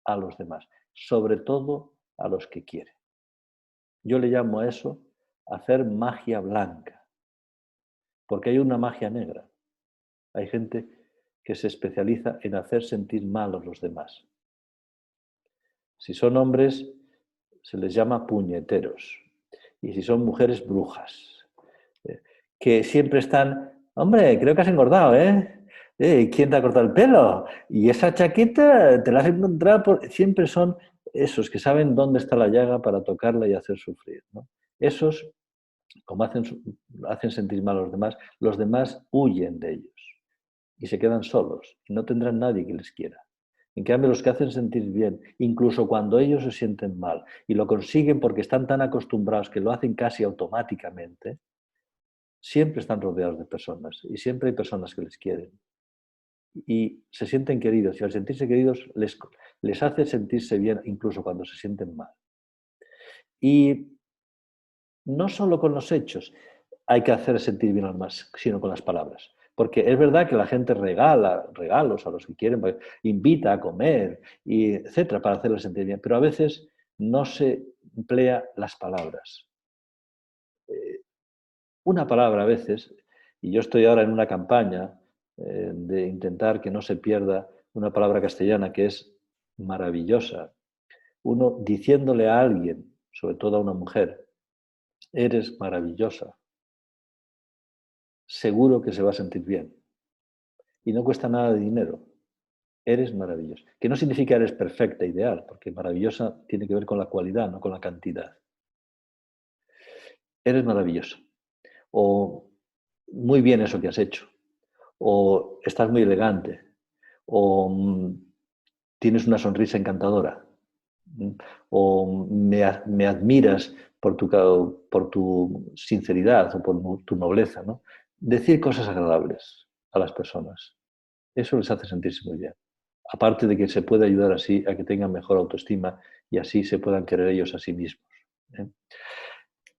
a los demás, sobre todo a los que quiere. Yo le llamo a eso hacer magia blanca, porque hay una magia negra. Hay gente que se especializa en hacer sentir mal a los demás. Si son hombres, se les llama puñeteros. Y si son mujeres, brujas. Que siempre están, hombre, creo que has engordado, ¿eh? ¿Quién te ha cortado el pelo? Y esa chaqueta te la has encontrado por... Siempre son esos que saben dónde está la llaga para tocarla y hacer sufrir, ¿no? Esos, como hacen sentir mal a los demás huyen de ellos y se quedan solos y no tendrán nadie que les quiera. En cambio, los que hacen sentir bien, incluso cuando ellos se sienten mal, y lo consiguen porque están tan acostumbrados que lo hacen casi automáticamente, siempre están rodeados de personas y siempre hay personas que les quieren. Y se sienten queridos y al sentirse queridos les hace sentirse bien incluso cuando se sienten mal. Y no solo con los hechos hay que hacer sentir bien a los demás, sino con las palabras. Porque es verdad que la gente regala regalos a los que quieren, invita a comer, y etcétera, para hacerles sentir bien, pero a veces no se emplea las palabras. Una palabra a veces, y yo estoy ahora en una campaña de intentar que no se pierda una palabra castellana que es maravillosa. Uno diciéndole a alguien, sobre todo a una mujer, eres maravillosa, seguro que se va a sentir bien. Y no cuesta nada de dinero. Eres maravillosa. Que no significa eres perfecta, ideal, porque maravillosa tiene que ver con la cualidad, no con la cantidad. Eres maravillosa. O muy bien eso que has hecho. O estás muy elegante. O tienes una sonrisa encantadora. O me admiras por tu sinceridad o por tu nobleza, ¿no? Decir cosas agradables a las personas. Eso les hace sentirse muy bien. Aparte de que se puede ayudar así a que tengan mejor autoestima y así se puedan querer ellos a sí mismos.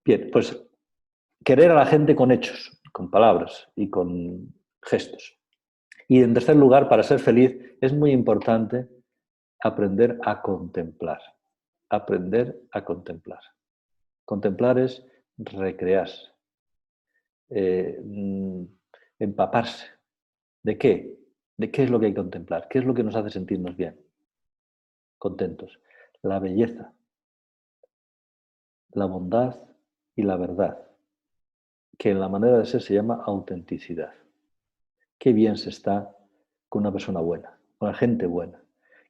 Bien, pues querer a la gente con hechos, con palabras y con gestos. Y en tercer lugar, para ser feliz, es muy importante aprender a contemplar. Aprender a contemplar. Contemplar es recrearse, empaparse. ¿De qué? ¿De qué es lo que hay que contemplar? ¿Qué es lo que nos hace sentirnos bien? Contentos. La belleza, la bondad y la verdad, que en la manera de ser se llama autenticidad. Qué bien se está con una persona buena, con la gente buena.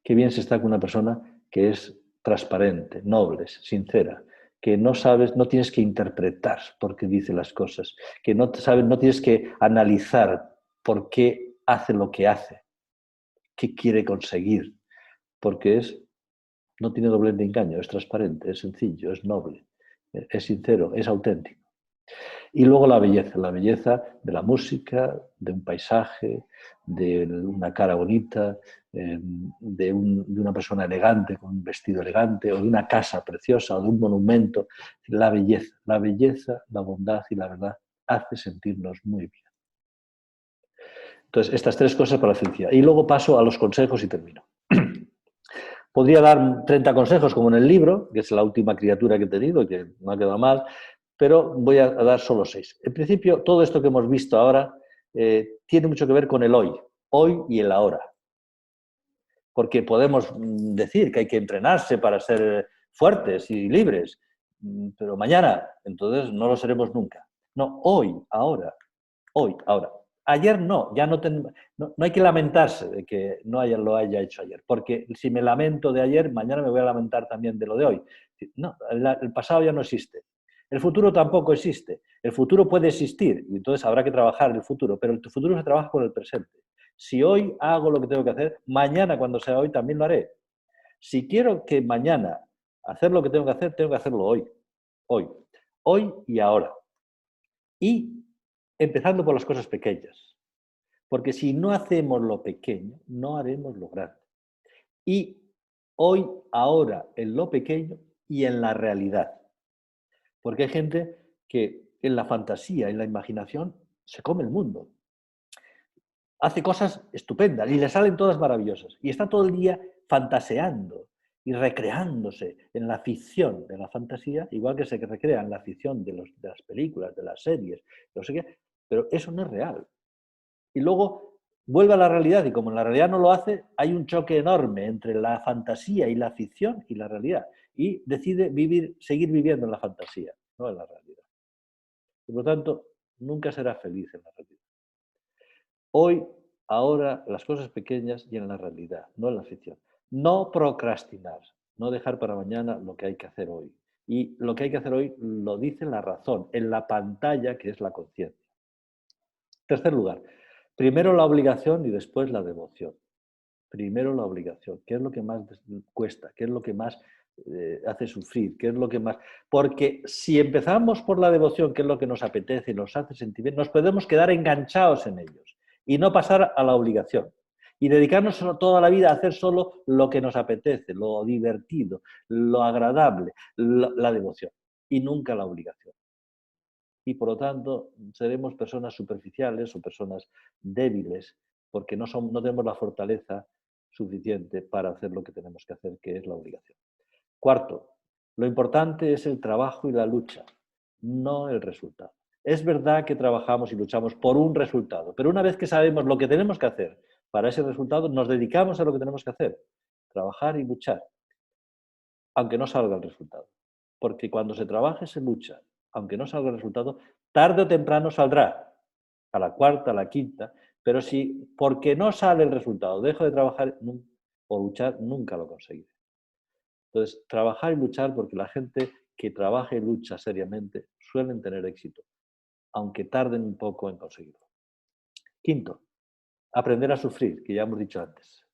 Qué bien se está con una persona que es transparente, noble, sincera, que no sabes, no tienes que interpretar por qué dice las cosas, que no sabes, no tienes que analizar por qué hace lo que hace, qué quiere conseguir, porque no tiene doblez de engaño, es transparente, es sencillo, es noble, es sincero, es auténtico. Y luego la belleza de la música, de un paisaje, de una cara bonita, de una persona elegante con un vestido elegante, o de una casa preciosa, o de un monumento. La belleza, la bondad y la verdad hace sentirnos muy bien. Entonces, estas tres cosas para la felicidad. Y luego paso a los consejos y termino. Podría dar 30 consejos como en el libro, que es la última criatura que he tenido y que no ha quedado mal, pero voy a dar solo 6. En principio, todo esto que hemos visto ahora tiene mucho que ver con el hoy y el ahora. Porque podemos decir que hay que entrenarse para ser fuertes y libres, pero mañana, entonces no lo seremos nunca. No, hoy, ahora. Ayer no, ya no hay que lamentarse de que no lo haya hecho ayer, porque si me lamento de ayer, mañana me voy a lamentar también de lo de hoy. No, el pasado ya no existe. El futuro tampoco existe. El futuro puede existir y entonces habrá que trabajar en el futuro, pero el futuro se trabaja con el presente. Si hoy hago lo que tengo que hacer, mañana cuando sea hoy también lo haré. Si quiero que mañana hacer lo que tengo que hacer, tengo que hacerlo hoy. Hoy y ahora. Y empezando por las cosas pequeñas, porque si no hacemos lo pequeño, no haremos lo grande. Y hoy, ahora, en lo pequeño y en la realidad. Porque hay gente que en la fantasía, en la imaginación, se come el mundo. Hace cosas estupendas y le salen todas maravillosas. Y está todo el día fantaseando y recreándose en la ficción de la fantasía, igual que se recrea en la ficción de las películas, de las series, no sé qué, pero eso no es real. Y luego vuelve a la realidad y como en la realidad no lo hace, hay un choque enorme entre la fantasía y la ficción y la realidad. Y decide seguir viviendo en la fantasía, no en la realidad. Y por lo tanto, nunca será feliz en la realidad. Hoy, ahora, las cosas pequeñas y en la realidad, no en la ficción. No procrastinar, no dejar para mañana lo que hay que hacer hoy. Y lo que hay que hacer hoy lo dice la razón, en la pantalla que es la conciencia. Tercer lugar, primero la obligación y después la devoción. Primero la obligación, ¿qué es lo que más cuesta? ¿Qué es lo que más hace sufrir? ¿Qué es lo que más...? Porque si empezamos por la devoción, que es lo que nos apetece y nos hace sentir bien, nos podemos quedar enganchados en ellos y no pasar a la obligación. Y dedicarnos toda la vida a hacer solo lo que nos apetece, lo divertido, lo agradable, la devoción, y nunca la obligación. Y por lo tanto seremos personas superficiales o personas débiles porque no tenemos la fortaleza suficiente para hacer lo que tenemos que hacer, que es la obligación. Cuarto, lo importante es el trabajo y la lucha, no el resultado. Es verdad que trabajamos y luchamos por un resultado, pero una vez que sabemos lo que tenemos que hacer para ese resultado, nos dedicamos a lo que tenemos que hacer, trabajar y luchar, aunque no salga el resultado. Porque cuando se trabaja se lucha, aunque no salga el resultado, tarde o temprano saldrá, a la cuarta, a la quinta, pero si porque no sale el resultado dejo de trabajar o luchar, nunca lo conseguiré. Entonces, trabajar y luchar, porque la gente que trabaja y lucha seriamente suelen tener éxito, aunque tarden un poco en conseguirlo. Quinto, aprender a sufrir, que ya hemos dicho antes.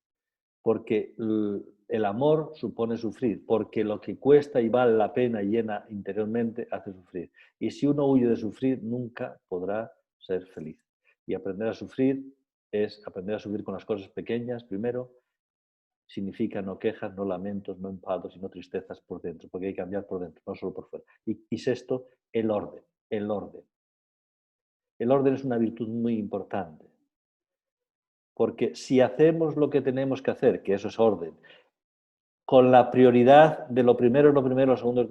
Porque el amor supone sufrir, porque lo que cuesta y vale la pena y llena interiormente hace sufrir. Y si uno huye de sufrir, nunca podrá ser feliz. Y aprender a sufrir es aprender a sufrir con las cosas pequeñas, primero, significa no quejas, no lamentos, no enfados, sino tristezas por dentro, porque hay que cambiar por dentro, no solo por fuera. Y sexto, el orden, el orden. El orden es una virtud muy importante, porque si hacemos lo que tenemos que hacer, que eso es orden, con la prioridad de lo primero, lo segundo,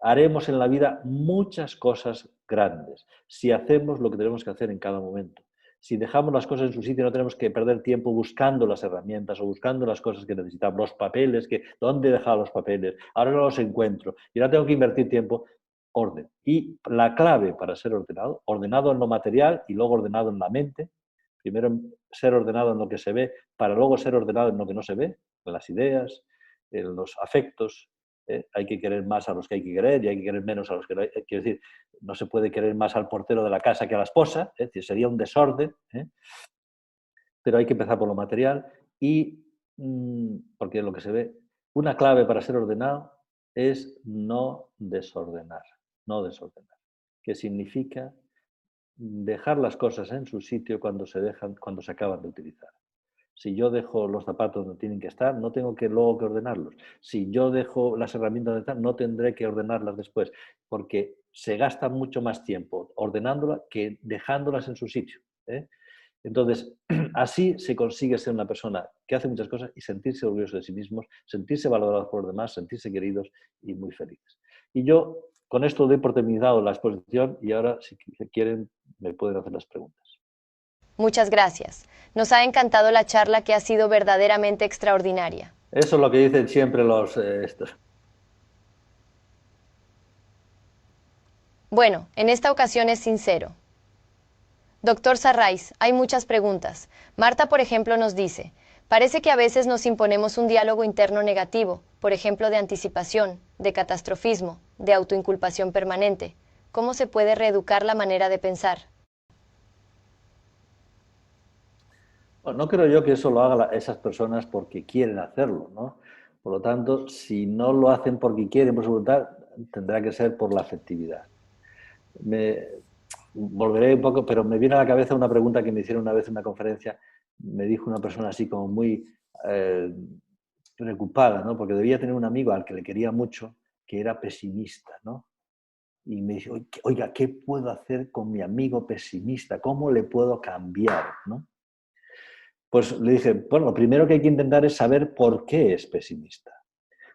haremos en la vida muchas cosas grandes, si hacemos lo que tenemos que hacer en cada momento. Si dejamos las cosas en su sitio, no tenemos que perder tiempo buscando las herramientas o buscando las cosas que necesitamos, los papeles, ¿dónde he dejado los papeles? Ahora no los encuentro y ahora tengo que invertir tiempo. Orden. Y la clave para ser ordenado, ordenado en lo material y luego ordenado en la mente. Primero ser ordenado en lo que se ve para luego ser ordenado en lo que no se ve, en las ideas, en los afectos. Hay que querer más a los que hay que querer y hay que querer menos a los que no hay. Quiero decir, no se puede querer más al portero de la casa que a la esposa, es decir, sería un desorden, pero hay que empezar por lo material y, porque lo que se ve, una clave para ser ordenado es no desordenar, no desordenar, que significa dejar las cosas en su sitio cuando se acaban de utilizar. Si yo dejo los zapatos donde tienen que estar, no tengo que luego que ordenarlos. Si yo dejo las herramientas donde están, no tendré que ordenarlas después, porque se gasta mucho más tiempo ordenándolas que dejándolas en su sitio. Entonces, así se consigue ser una persona que hace muchas cosas y sentirse orgulloso de sí mismos, sentirse valorados por los demás, sentirse queridos y muy felices. Y yo con esto doy por terminado la exposición y ahora, si quieren, me pueden hacer las preguntas. Muchas gracias. Nos ha encantado la charla que ha sido verdaderamente extraordinaria. Eso es lo que dicen siempre los... Bueno, en esta ocasión es sincero. Doctor Sarrais, hay muchas preguntas. Marta, por ejemplo, nos dice, parece que a veces nos imponemos un diálogo interno negativo, por ejemplo, de anticipación, de catastrofismo, de autoinculpación permanente. ¿Cómo se puede reeducar la manera de pensar? Bueno, no creo yo que eso lo hagan esas personas porque quieren hacerlo, ¿no? Por lo tanto, si no lo hacen porque quieren, por su voluntad, tendrá que ser por la afectividad. volveré un poco, pero me viene a la cabeza una pregunta que me hicieron una vez en una conferencia. Me dijo una persona así como muy preocupada, ¿no? Porque debía tener un amigo al que le quería mucho, que era pesimista, ¿no? Y me dice, oiga, ¿qué puedo hacer con mi amigo pesimista? ¿Cómo le puedo cambiar? ¿No? Pues le dije, bueno, lo primero que hay que intentar es saber por qué es pesimista.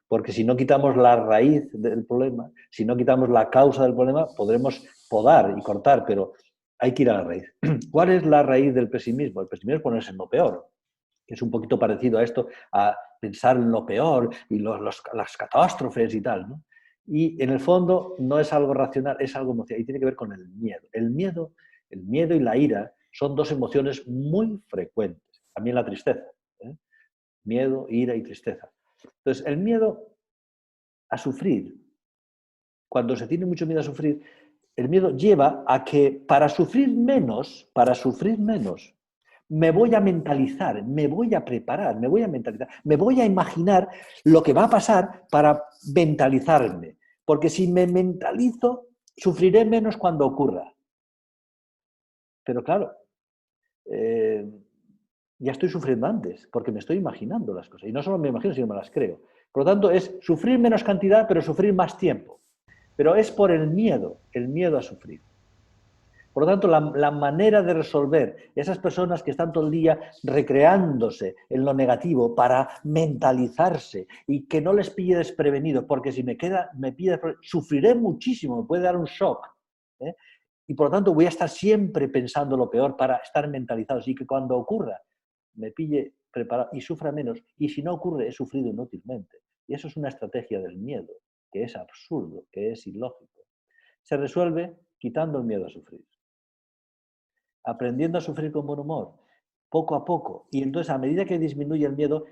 Porque si no quitamos la raíz del problema, si no quitamos la causa del problema, podremos podar y cortar, pero hay que ir a la raíz. ¿Cuál es la raíz del pesimismo? El pesimismo es ponerse en lo peor, que es un poquito parecido a esto, a pensar en lo peor y las catástrofes y tal, ¿no? Y en el fondo no es algo racional, es algo emocional y tiene que ver con el miedo. El miedo y la ira son dos emociones muy frecuentes. También la tristeza. ¿Eh? Miedo, ira y tristeza. Entonces, el miedo a sufrir, cuando se tiene mucho miedo a sufrir, el miedo lleva a que para sufrir menos, me voy a mentalizar, me voy a preparar, me voy a mentalizar, me voy a imaginar lo que va a pasar para mentalizarme. Porque si me mentalizo, sufriré menos cuando ocurra. Pero claro, ya estoy sufriendo antes, porque me estoy imaginando las cosas. Y no solo me imagino, sino me las creo. Por lo tanto, es sufrir menos cantidad, pero sufrir más tiempo. Pero es por el miedo a sufrir. Por lo tanto, la manera de resolver esas personas que están todo el día recreándose en lo negativo para mentalizarse y que no les pille desprevenido, porque si me pille sufriré muchísimo, me puede dar un shock. ¿Eh? Y por lo tanto voy a estar siempre pensando lo peor para estar mentalizado, así que cuando ocurra me pille preparado y sufra menos, y si no ocurre he sufrido inútilmente. Y eso es una estrategia del miedo, que es absurdo, que es ilógico. Se resuelve quitando el miedo a sufrir, aprendiendo a sufrir con buen humor, poco a poco. Y entonces, a medida que disminuye el miedo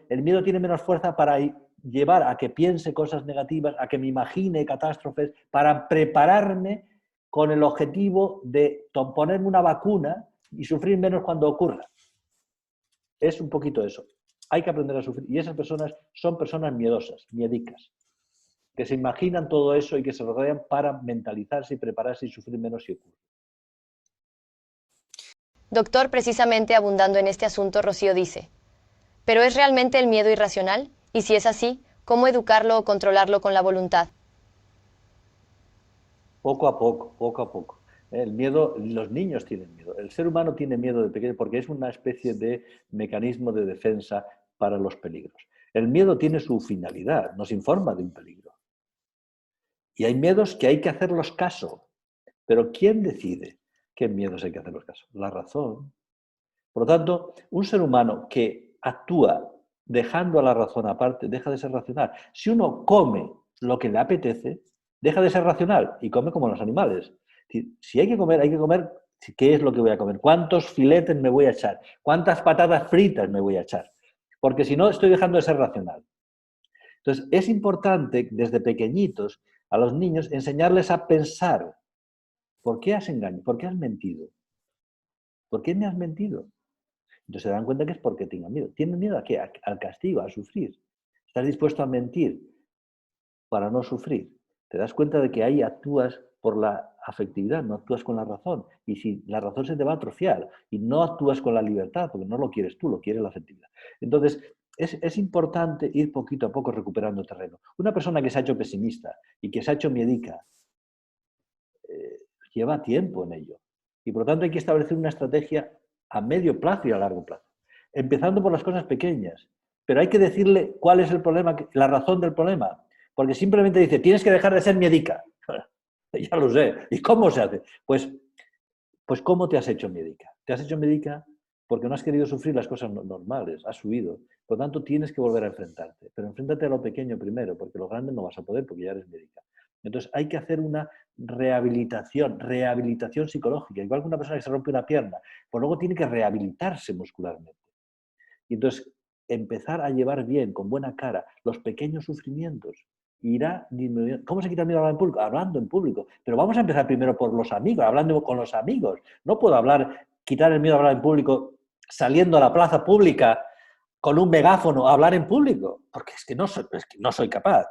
tiene menos fuerza para llevar a que piense cosas negativas, a que me imagine catástrofes, para prepararme con el objetivo de ponerme una vacuna y sufrir menos cuando ocurra. Es un poquito eso. Hay que aprender a sufrir. Y esas personas son personas miedosas, miedicas, que se imaginan todo eso y que se lo rodean para mentalizarse y prepararse y sufrir menos si ocurre. Doctor, precisamente abundando en este asunto, Rocío dice, ¿pero es realmente el miedo irracional? Y si es así, ¿cómo educarlo o controlarlo con la voluntad? Poco a poco, poco a poco. El miedo, los niños tienen miedo. El ser humano tiene miedo de pequeño porque es una especie de mecanismo de defensa para los peligros. El miedo tiene su finalidad, nos informa de un peligro. Y hay miedos que hay que hacerlos caso. Pero ¿quién decide qué miedos hay que hacerlos caso? La razón. Por lo tanto, un ser humano que actúa dejando a la razón aparte, deja de ser racional. Si uno come lo que le apetece, deja de ser racional y come como los animales. Si hay que comer, ¿qué es lo que voy a comer? ¿Cuántos filetes me voy a echar? ¿Cuántas patatas fritas me voy a echar? Porque si no, estoy dejando de ser racional. Entonces, es importante desde pequeñitos a los niños enseñarles a pensar. ¿Por qué has engañado? ¿Por qué has mentido? ¿Por qué me has mentido? Entonces se dan cuenta que es porque tengan miedo. ¿Tienen miedo a qué? Al castigo, a sufrir. ¿Estás dispuesto a mentir para no sufrir? Te das cuenta de que ahí actúas por la afectividad, no actúas con la razón. Y si la razón se te va a atrofiar y no actúas con la libertad, porque no lo quieres tú, lo quiere la afectividad. Entonces, es importante ir poquito a poco recuperando terreno. Una persona que se ha hecho pesimista y que se ha hecho miedica, lleva tiempo en ello. Y por lo tanto hay que establecer una estrategia a medio plazo y a largo plazo. Empezando por las cosas pequeñas. Pero hay que decirle cuál es el problema, la razón del problema. Porque simplemente dice, tienes que dejar de ser miedica. Ya lo sé. ¿Y cómo se hace? Pues ¿cómo te has hecho miedica? Te has hecho miedica porque no has querido sufrir las cosas normales, has huido. Por lo tanto, tienes que volver a enfrentarte. Pero enfréntate a lo pequeño primero, porque lo grande no vas a poder porque ya eres médica. Entonces, hay que hacer una rehabilitación psicológica. Igual que una persona que se rompe una pierna, pues luego tiene que rehabilitarse muscularmente. Y entonces, empezar a llevar bien, con buena cara, los pequeños sufrimientos. Irá disminuyendo. ¿Cómo se quita el miedo a hablar en público? Hablando en público. Pero vamos a empezar primero por los amigos, hablando con los amigos. No puedo quitar el miedo a hablar en público saliendo a la plaza pública con un megáfono a hablar en público, porque es que no soy capaz.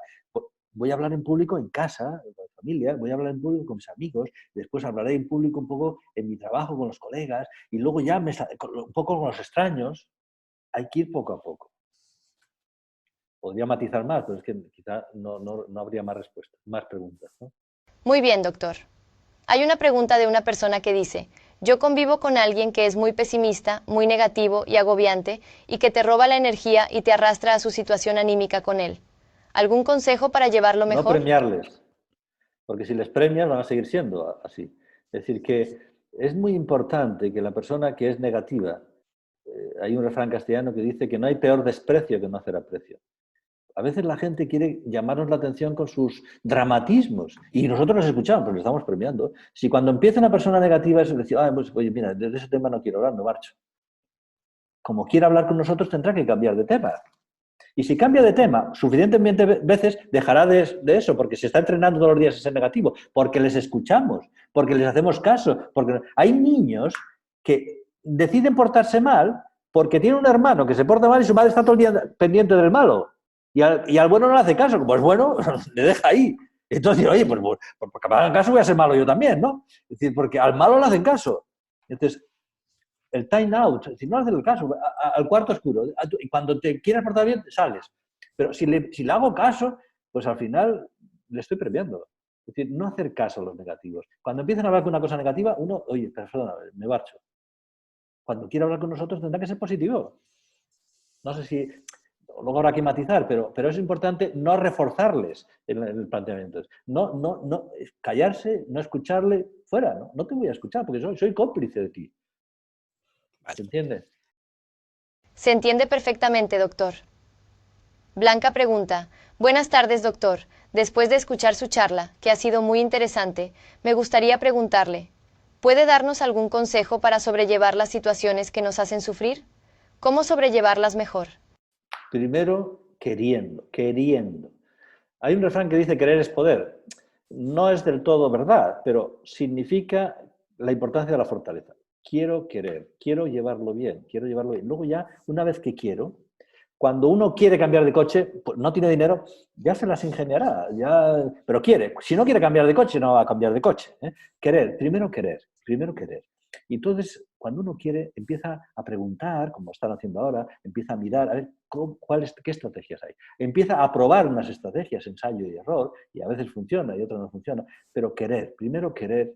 Voy a hablar en público en casa, familia, voy a hablar en público con mis amigos, después hablaré en público un poco en mi trabajo con los colegas y luego ya un poco con los extraños. Hay que ir poco a poco. Podría matizar más, pero es que quizá no habría más respuestas, más preguntas, ¿no? Muy bien, doctor. Hay una pregunta de una persona que dice, yo convivo con alguien que es muy pesimista, muy negativo y agobiante y que te roba la energía y te arrastra a su situación anímica con él. ¿Algún consejo para llevarlo No mejor? premiarles, porque si les premias van a seguir siendo así. Es decir, que es muy importante que la persona que es negativa, hay un refrán castellano que dice que no hay peor desprecio que no hacer aprecio. A veces la gente quiere llamarnos la atención con sus dramatismos y nosotros los escuchamos, pero les estamos premiando. Si cuando empieza una persona negativa es decir, pues, oye, mira, de ese tema no quiero hablar, me marcho. Como quiera hablar con nosotros tendrá que cambiar de tema. Y si cambia de tema suficientemente veces, dejará de eso, porque se está entrenando todos los días a ser negativo, porque les escuchamos, porque les hacemos caso. Porque hay niños que deciden portarse mal porque tienen un hermano que se porta mal y su madre está todo el día pendiente del malo. Y al bueno no le hace caso, como es bueno, le deja ahí. Entonces, oye, pues porque me hagan caso voy a ser malo yo también, ¿no? Es decir, porque al malo le hacen caso. Entonces, el time out, si no haces el caso, al cuarto oscuro. Y cuando te quieras portar bien, sales. Pero si le hago caso, pues al final le estoy premiando. Es decir, no hacer caso a los negativos. Cuando empiezan a hablar con una cosa negativa, uno, oye, perdona, me marcho. Cuando quiera hablar con nosotros tendrá que ser positivo. No sé si luego habrá que matizar, pero es importante no reforzarles en el planteamiento. No, callarse, no escucharle, fuera, no te voy a escuchar porque soy cómplice de ti. ¿Se entiende? Se entiende perfectamente, doctor. Blanca pregunta, buenas tardes, doctor. Después de escuchar su charla, que ha sido muy interesante, me gustaría preguntarle, ¿puede darnos algún consejo para sobrellevar las situaciones que nos hacen sufrir? ¿Cómo sobrellevarlas mejor? Primero, queriendo. Hay un refrán que dice querer es poder. No es del todo verdad, pero significa la importancia de la fortaleza. Quiero querer, quiero llevarlo bien, quiero llevarlo bien. Luego ya, una vez que quiero, cuando uno quiere cambiar de coche, pues no tiene dinero, ya se las ingeniará, pero quiere. Si no quiere cambiar de coche, no va a cambiar de coche. ¿Eh? Primero querer, primero querer. Y entonces, cuando uno quiere, empieza a preguntar, como están haciendo ahora, empieza a mirar, a ver qué estrategias hay. Empieza a probar unas estrategias, ensayo y error, y a veces funciona y otras no funciona, pero primero querer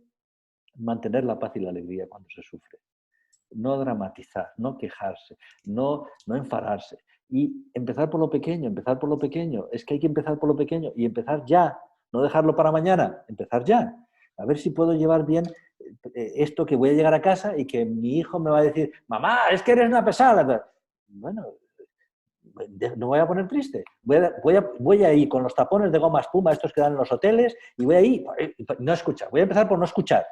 mantener la paz y la alegría cuando se sufre. No dramatizar, no quejarse, no enfadarse. Y empezar por lo pequeño, empezar por lo pequeño. Es que hay que empezar por lo pequeño y empezar ya, no dejarlo para mañana, empezar ya. A ver si puedo llevar bien esto que voy a llegar a casa y que mi hijo me va a decir, mamá, es que eres una pesada. Bueno, no voy a poner triste. Voy a ir con los tapones de goma espuma, estos que dan en los hoteles, y voy a ir, no escuchar. Voy a empezar por no escuchar.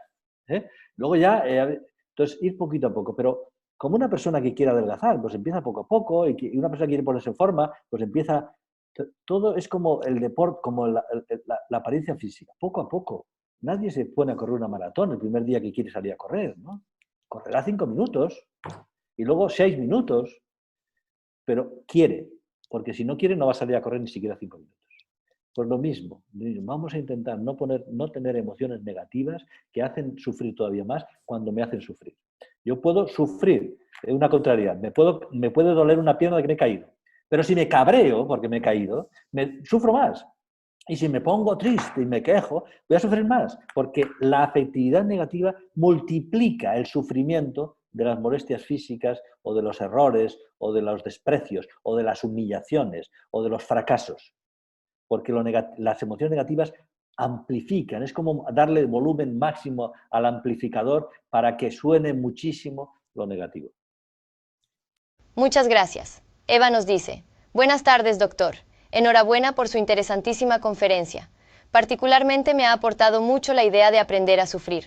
Luego ya, entonces ir poquito a poco. Pero como una persona que quiere adelgazar, pues empieza poco a poco, y una persona que quiere ponerse en forma, pues empieza. Todo es como el deporte, como la apariencia física, poco a poco. Nadie se pone a correr una maratón el primer día que quiere salir a correr, ¿no? Correrá 5 minutos y luego 6 minutos, pero quiere, porque si no quiere no va a salir a correr ni siquiera 5 minutos. Pues lo mismo, vamos a intentar no tener emociones negativas que hacen sufrir todavía más cuando me hacen sufrir. Yo puedo sufrir una contrariedad, me puede doler una pierna de que me he caído, pero si me cabreo porque me he caído, sufro más. Y si me pongo triste y me quejo, voy a sufrir más, porque la afectividad negativa multiplica el sufrimiento de las molestias físicas o de los errores o de los desprecios o de las humillaciones o de los fracasos. Porque las emociones negativas amplifican, es como darle volumen máximo al amplificador para que suene muchísimo lo negativo. Muchas gracias. Eva nos dice, buenas tardes, doctor. Enhorabuena por su interesantísima conferencia. Particularmente me ha aportado mucho la idea de aprender a sufrir.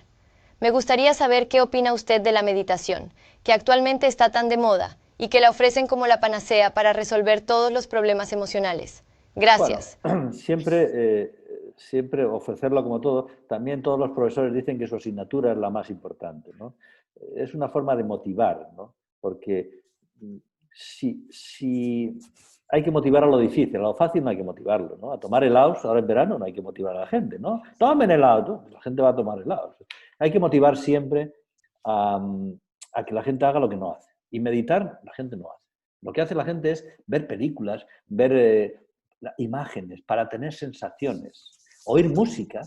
Me gustaría saber qué opina usted de la meditación, que actualmente está tan de moda y que la ofrecen como la panacea para resolver todos los problemas emocionales. Gracias. Bueno, siempre ofrecerlo como todo. También todos los profesores dicen que su asignatura es la más importante, ¿no? Es una forma de motivar, ¿no? Porque si hay que motivar a lo difícil, a lo fácil no hay que motivarlo, ¿no? A tomar helados, ahora en verano no hay que motivar a la gente, ¿no? Tomen helado, la gente va a tomar helados. Hay que motivar siempre a que la gente haga lo que no hace. Y meditar, la gente no hace. Lo que hace la gente es ver películas, ver imágenes para tener sensaciones, oír música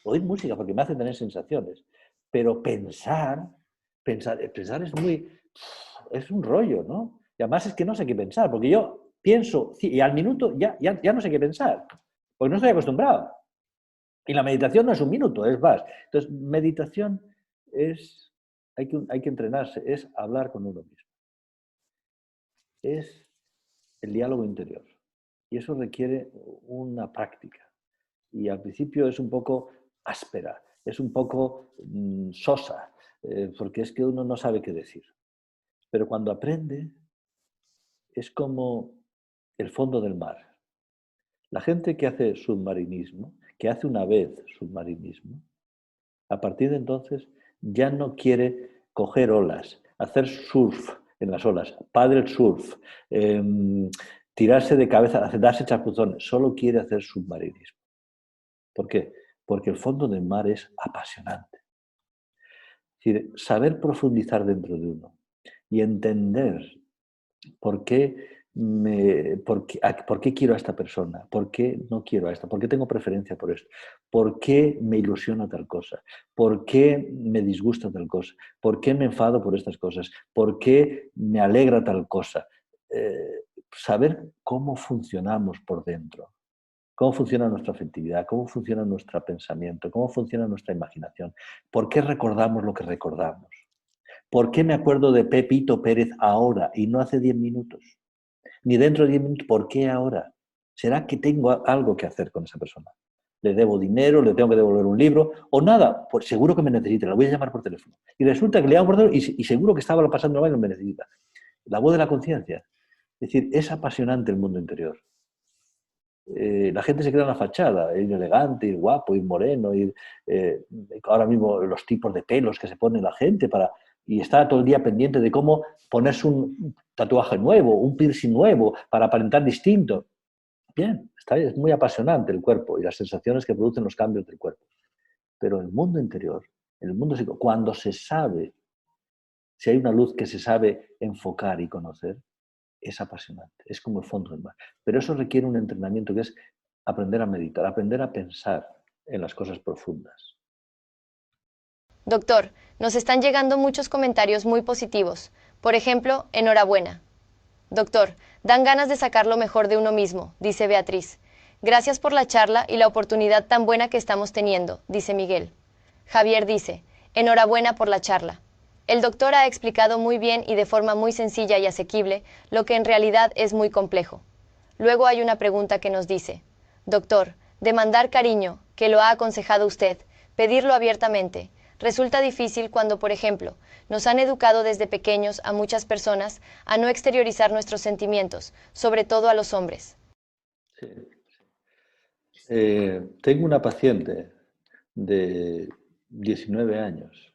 porque me hace tener sensaciones, pero pensar es un rollo, ¿no? Y además es que no sé qué pensar, porque yo pienso y al minuto ya no sé qué pensar, porque no estoy acostumbrado. Y la meditación no es un minuto, es más. Entonces, meditación hay que entrenarse, es hablar con uno mismo. Es el diálogo interior. Y eso requiere una práctica. Y al principio es un poco áspera, es un poco sosa, porque es que uno no sabe qué decir. Pero cuando aprende, es como el fondo del mar. La gente que hace submarinismo, que hace una vez submarinismo, a partir de entonces ya no quiere coger olas, hacer surf en las olas, paddle surf, tirarse de cabeza, darse chapuzones, solo quiere hacer submarinismo. ¿Por qué? Porque el fondo del mar es apasionante. Es decir, saber profundizar dentro de uno y entender por qué quiero a esta persona, por qué no quiero a esta, por qué tengo preferencia por esto, por qué me ilusiona tal cosa, por qué me disgusta tal cosa, por qué me enfado por estas cosas, por qué me alegra tal cosa. Saber cómo funcionamos por dentro. Cómo funciona nuestra afectividad, cómo funciona nuestro pensamiento, cómo funciona nuestra imaginación, por qué recordamos lo que recordamos, por qué me acuerdo de Pepito Pérez ahora y no hace 10 minutos, ni dentro de 10 minutos, ¿por qué ahora? ¿Será que tengo algo que hacer con esa persona? ¿Le debo dinero, le tengo que devolver un libro o nada? Pues seguro que me necesita, la voy a llamar por teléfono. Y resulta que le llamo por teléfono y seguro que estaba pasando mal y no me necesita. La voz de la conciencia. Es decir, es apasionante el mundo interior. La gente se queda en la fachada, ir elegante, ir guapo, ir moreno, ahora mismo los tipos de pelos que se pone la gente y está todo el día pendiente de cómo ponerse un tatuaje nuevo, un piercing nuevo para aparentar distinto. Bien, es muy apasionante el cuerpo y las sensaciones que producen los cambios del cuerpo. Pero el mundo interior, cuando se sabe, si hay una luz que se sabe enfocar y conocer, es apasionante, es como el fondo del mar. Pero eso requiere un entrenamiento que es aprender a meditar, aprender a pensar en las cosas profundas. Doctor, nos están llegando muchos comentarios muy positivos. Por ejemplo, enhorabuena. Doctor, dan ganas de sacar lo mejor de uno mismo, dice Beatriz. Gracias por la charla y la oportunidad tan buena que estamos teniendo, dice Miguel. Javier dice, enhorabuena por la charla. El doctor ha explicado muy bien y de forma muy sencilla y asequible lo que en realidad es muy complejo. Luego hay una pregunta que nos dice, doctor, demandar cariño, que lo ha aconsejado usted, pedirlo abiertamente, resulta difícil cuando, por ejemplo, nos han educado desde pequeños a muchas personas a no exteriorizar nuestros sentimientos, sobre todo a los hombres. Sí. Tengo una paciente de 19 años,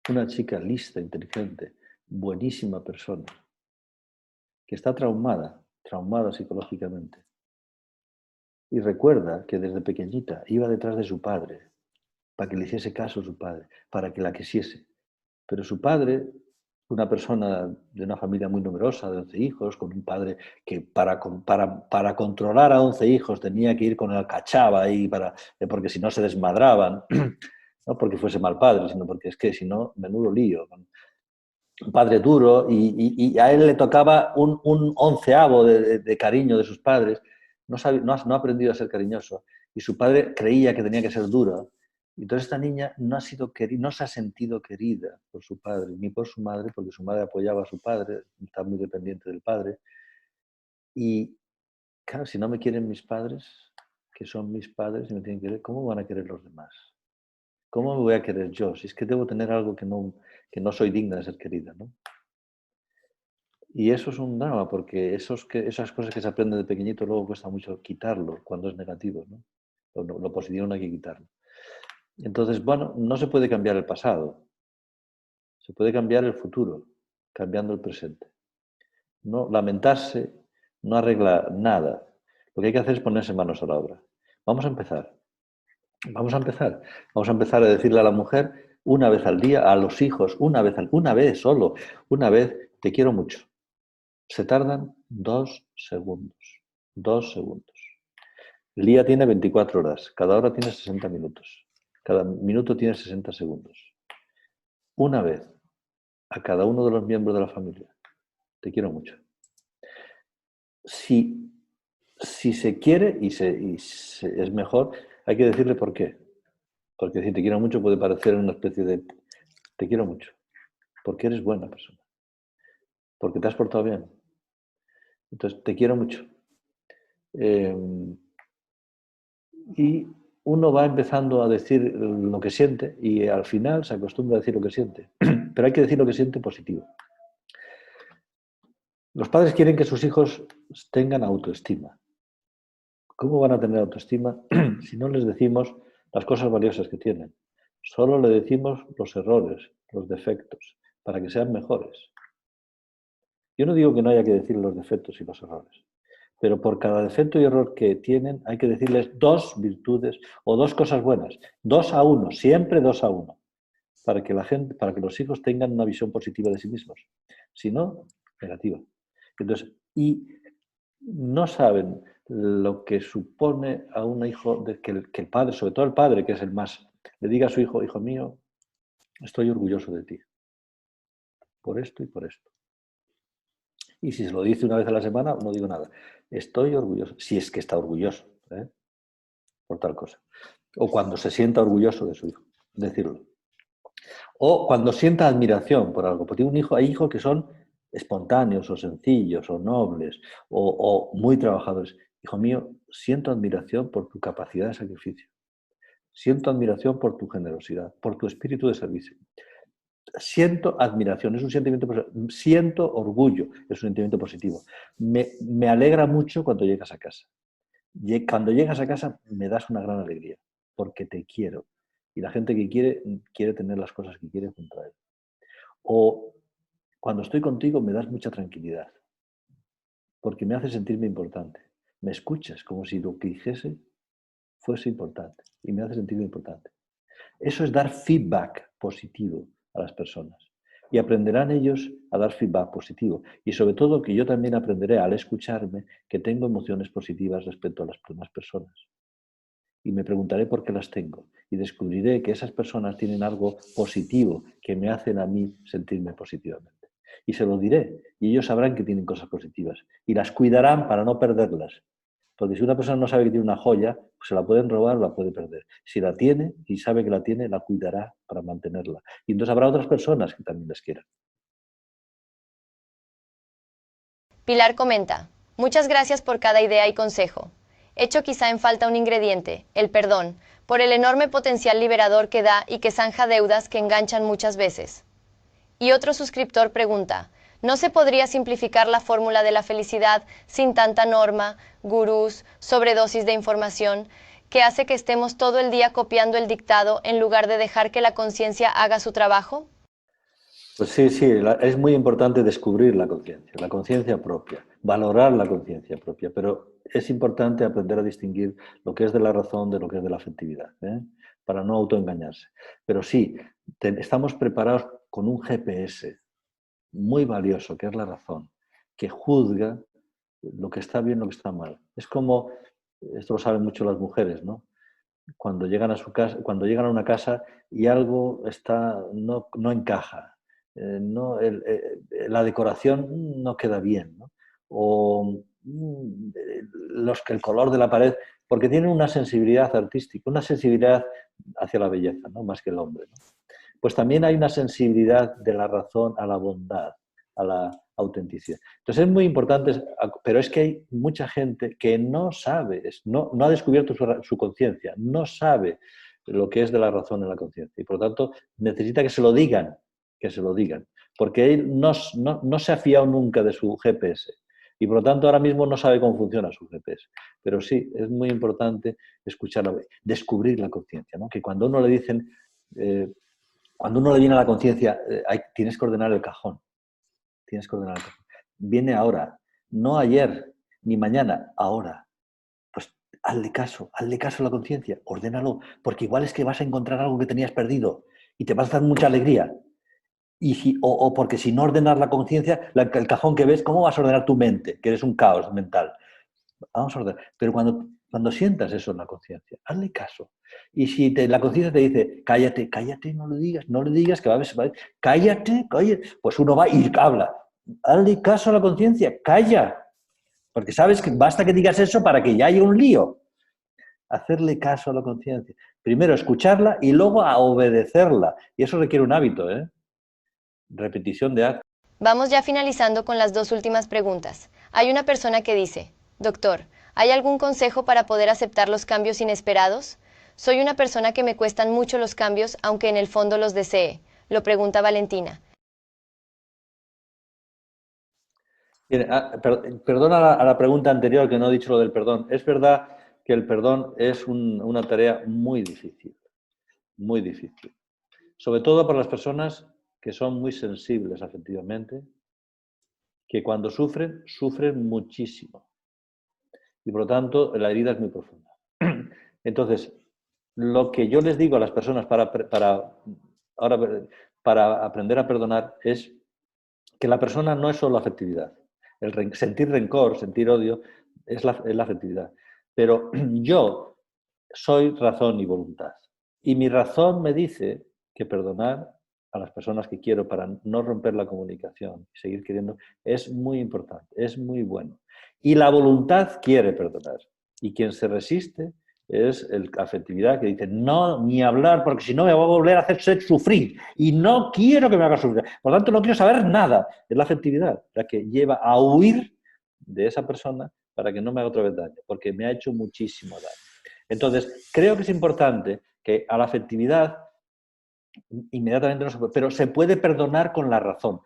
una chica lista, inteligente, buenísima persona, que está traumada psicológicamente. Y recuerda que desde pequeñita iba detrás de su padre para que le hiciese caso a su padre, para que la quisiese. Pero su padre, una persona de una familia muy numerosa, de 11 hijos, con un padre que para controlar a 11 hijos tenía que ir con el cachava ahí porque si no se desmadraban, no porque fuese mal padre, sino porque es que si no, menudo lío. Un padre duro y a él le tocaba un onceavo de cariño de sus padres. No ha aprendido a ser cariñoso y su padre creía que tenía que ser duro. Entonces esta niña no se ha sentido querida por su padre ni por su madre, porque su madre apoyaba a su padre, está muy dependiente del padre. Y claro, si no me quieren mis padres, que son mis padres y me tienen que querer, ¿cómo van a querer los demás? ¿Cómo me voy a querer yo? Si es que debo tener algo que no soy digna de ser querida, ¿no? Y eso es un drama, porque esas cosas que se aprenden de pequeñito luego cuesta mucho quitarlo cuando es negativo, ¿no? Lo positivo no hay que quitarlo. Entonces, bueno, no se puede cambiar el pasado, se puede cambiar el futuro, cambiando el presente. No lamentarse no arregla nada. Lo que hay que hacer es ponerse manos a la obra. Vamos a empezar. Vamos a empezar. Vamos a empezar a decirle a la mujer una vez al día, a los hijos, una vez solo, una vez, te quiero mucho. Se tardan 2 segundos. 2 segundos. El día tiene 24 horas, cada hora tiene 60 minutos, cada minuto tiene 60 segundos. Una vez a cada uno de los miembros de la familia, te quiero mucho. Si se quiere es mejor, hay que decirle por qué. Porque decir te quiero mucho puede parecer una especie de te quiero mucho, porque eres buena persona, porque te has portado bien. Entonces, te quiero mucho. Y uno va empezando a decir lo que siente y al final se acostumbra a decir lo que siente. Pero hay que decir lo que siente positivo. Los padres quieren que sus hijos tengan autoestima. ¿Cómo van a tener autoestima si no les decimos las cosas valiosas que tienen? Solo le decimos los errores, los defectos, para que sean mejores. Yo no digo que no haya que decir los defectos y los errores, pero por cada defecto y error que tienen hay que decirles 2 virtudes o 2 cosas buenas, 2-1, siempre 2-1, para que los hijos tengan una visión positiva de sí mismos. Si no, negativa. Entonces, y no saben lo que supone a un hijo de que el padre, sobre todo el padre, que es el más, le diga a su hijo, hijo mío, estoy orgulloso de ti, por esto y por esto. Y si se lo dice una vez a la semana, no digo nada. Estoy orgulloso, si es que está orgulloso, por tal cosa. O cuando se sienta orgulloso de su hijo, decirlo. O cuando sienta admiración por algo. Porque hay hijos que son espontáneos o sencillos o nobles o muy trabajadores. Hijo mío, siento admiración por tu capacidad de sacrificio. Siento admiración por tu generosidad, por tu espíritu de servicio. Siento admiración, es un sentimiento positivo. Siento orgullo, es un sentimiento positivo. Me alegra mucho cuando llegas a casa. Cuando llegas a casa me das una gran alegría, porque te quiero. Y la gente que quiere tener las cosas que quiere junto a él. O cuando estoy contigo me das mucha tranquilidad, porque me hace sentirme importante. Me escuchas como si lo que dijese fuese importante y me hace sentirme importante. Eso es dar feedback positivo a las personas. Y aprenderán ellos a dar feedback positivo. Y sobre todo que yo también aprenderé al escucharme que tengo emociones positivas respecto a las demás personas. Y me preguntaré por qué las tengo. Y descubriré que esas personas tienen algo positivo que me hacen a mí sentirme positivamente. Y se lo diré. Y ellos sabrán que tienen cosas positivas. Y las cuidarán para no perderlas. Porque si una persona no sabe que tiene una joya, pues se la pueden robar o la puede perder. Si la tiene y sabe que la tiene, la cuidará para mantenerla. Y entonces habrá otras personas que también les quieran. Pilar comenta, muchas gracias por cada idea y consejo. Echo quizá en falta un ingrediente, el perdón, por el enorme potencial liberador que da y que zanja deudas que enganchan muchas veces. Y otro suscriptor pregunta, ¿no se podría simplificar la fórmula de la felicidad sin tanta norma, gurús, sobredosis de información, que hace que estemos todo el día copiando el dictado en lugar de dejar que la conciencia haga su trabajo? Pues sí, es muy importante descubrir la conciencia propia, valorar la conciencia propia, pero es importante aprender a distinguir lo que es de la razón de lo que es de la afectividad, para no autoengañarse. Pero sí, estamos preparados con un GPS muy valioso, que es la razón, que juzga lo que está bien, lo que está mal. Es como, esto lo saben mucho las mujeres, ¿no? Cuando llegan a su casa, cuando llegan a una casa y algo no encaja, la decoración no queda bien, ¿no? O el color de la pared, porque tienen una sensibilidad artística, una sensibilidad hacia la belleza, ¿no? Más que el hombre, ¿no? Pues también hay una sensibilidad de la razón a la bondad, a la autenticidad. Entonces es muy importante, pero es que hay mucha gente que no sabe, no ha descubierto su conciencia, no sabe lo que es de la razón en la conciencia y por lo tanto necesita que se lo digan, porque él no se ha fiado nunca de su GPS y por lo tanto ahora mismo no sabe cómo funciona su GPS. Pero sí, es muy importante descubrir la conciencia, ¿no? Que cuando uno le dicen... cuando uno le viene a la conciencia, tienes que ordenar el cajón. Tienes que ordenar el cajón. Viene ahora, no ayer. ni mañana, ahora. Pues hazle caso a la conciencia, ordénalo, porque igual es que vas a encontrar algo que tenías perdido y te vas a dar mucha alegría. O porque si no ordenas la conciencia, el cajón que ves, ¿cómo vas a ordenar tu mente? Que eres un caos mental. Vamos a ordenar. Pero cuando sientas eso en la conciencia, hazle caso. Y si la conciencia te dice, cállate, cállate, no le digas, que cállate, cállate, pues uno va y habla. Hazle caso a la conciencia, calla. Porque sabes que basta que digas eso para que ya haya un lío. Hacerle caso a la conciencia. Primero escucharla y luego a obedecerla. Y eso requiere un hábito, ¿eh? Repetición de actos. Vamos ya finalizando con las dos últimas preguntas. Hay una persona que dice, doctor, ¿hay algún consejo para poder aceptar los cambios inesperados? Soy una persona que me cuestan mucho los cambios, aunque en el fondo los desee. Lo pregunta Valentina. Perdona a la pregunta anterior que no he dicho lo del perdón. Es verdad que el perdón es una tarea muy difícil, muy difícil. Sobre todo para las personas que son muy sensibles afectivamente, que cuando sufren, sufren muchísimo. Y por lo tanto, la herida es muy profunda. Entonces, lo que yo les digo a las personas para aprender a perdonar es que la persona no es solo afectividad. Sentir rencor, sentir odio, es la afectividad. Pero yo soy razón y voluntad. Y mi razón me dice que perdonar a las personas que quiero para no romper la comunicación y seguir queriendo es muy importante, es muy bueno. Y la voluntad quiere perdonar. Y quien se resiste es la afectividad que dice, no, ni hablar, porque si no me voy a volver a hacer sufrir. Y no quiero que me haga sufrir. Por lo tanto, no quiero saber nada. Es la afectividad la que lleva a huir de esa persona para que no me haga otra vez daño, porque me ha hecho muchísimo daño. Entonces, creo que es importante que a la afectividad inmediatamente no se puede, pero se puede perdonar con la razón,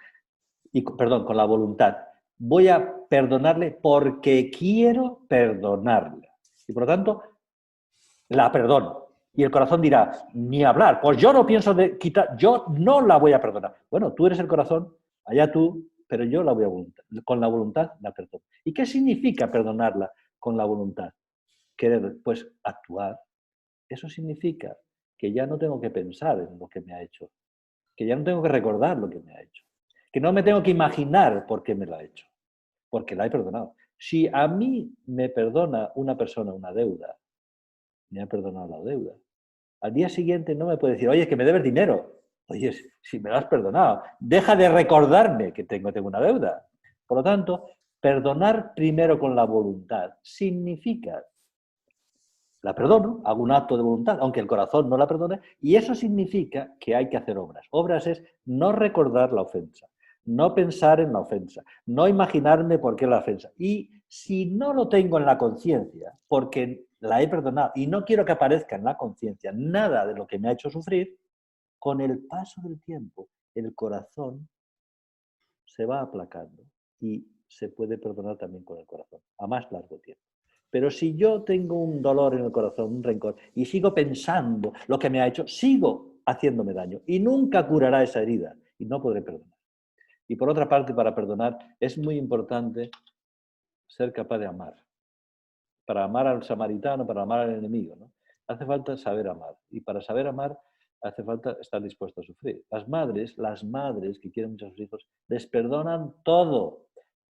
perdón, con la voluntad. Voy a perdonarle porque quiero perdonarle. Y por lo tanto, la perdono. Y el corazón dirá, ni hablar, pues yo no pienso de quitar, yo no la voy a perdonar. Bueno, tú eres el corazón, allá tú, pero yo la voy a con la voluntad la perdono. ¿Y qué significa perdonarla con la voluntad? Querer, pues actuar. Eso significa que ya no tengo que pensar en lo que me ha hecho, que ya no tengo que recordar lo que me ha hecho, que no me tengo que imaginar por qué me lo ha hecho, porque la he perdonado. Si a mí me perdona una persona una deuda, me ha perdonado la deuda. Al día siguiente no me puede decir, oye, es que me debes dinero. Oye, si me lo has perdonado, deja de recordarme que tengo una deuda. Por lo tanto, perdonar primero con la voluntad significa la perdono, hago un acto de voluntad, aunque el corazón no la perdone, y eso significa que hay que hacer obras. Obras es no recordar la ofensa, no pensar en la ofensa, no imaginarme por qué la ofensa. Y si no lo tengo en la conciencia, porque la he perdonado y no quiero que aparezca en la conciencia nada de lo que me ha hecho sufrir, con el paso del tiempo el corazón se va aplacando y se puede perdonar también con el corazón, a más largo tiempo. Pero si yo tengo un dolor en el corazón, un rencor, y sigo pensando lo que me ha hecho, sigo haciéndome daño y nunca curará esa herida y no podré perdonar. Y por otra parte, para perdonar es muy importante ser capaz de amar. Para amar al samaritano, para amar al enemigo, ¿no? Hace falta saber amar. Y para saber amar hace falta estar dispuesto a sufrir. Las madres que quieren mucho a sus hijos, les perdonan todo,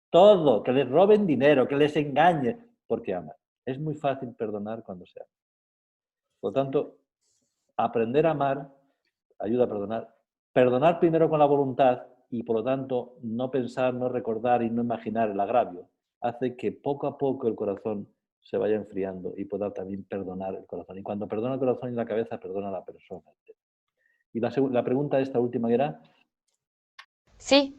todo, que les roben dinero, que les engañen, porque aman. Es muy fácil perdonar cuando se ama. Por lo tanto, aprender a amar ayuda a perdonar. Perdonar primero con la voluntad y, por lo tanto, no pensar, no recordar y no imaginar el agravio, hace que poco a poco el corazón se vaya enfriando y pueda también perdonar el corazón. Y cuando perdona el corazón y la cabeza, perdona a la persona. Y la pregunta esta última era... Sí.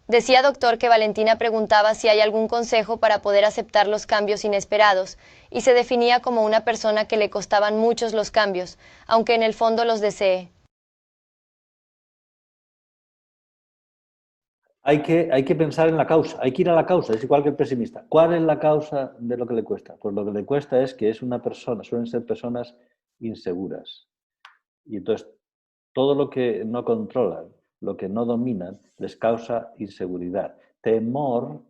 Decía doctor que Valentina preguntaba si hay algún consejo para poder aceptar los cambios inesperados y se definía como una persona que le costaban muchos los cambios, aunque en el fondo los desee. Hay que pensar en la causa, hay que ir a la causa, es igual que el pesimista. ¿Cuál es la causa de lo que le cuesta? Pues lo que le cuesta es que es una persona, suelen ser personas inseguras. Y entonces todo lo que no controlan, lo que no dominan, les causa inseguridad, temor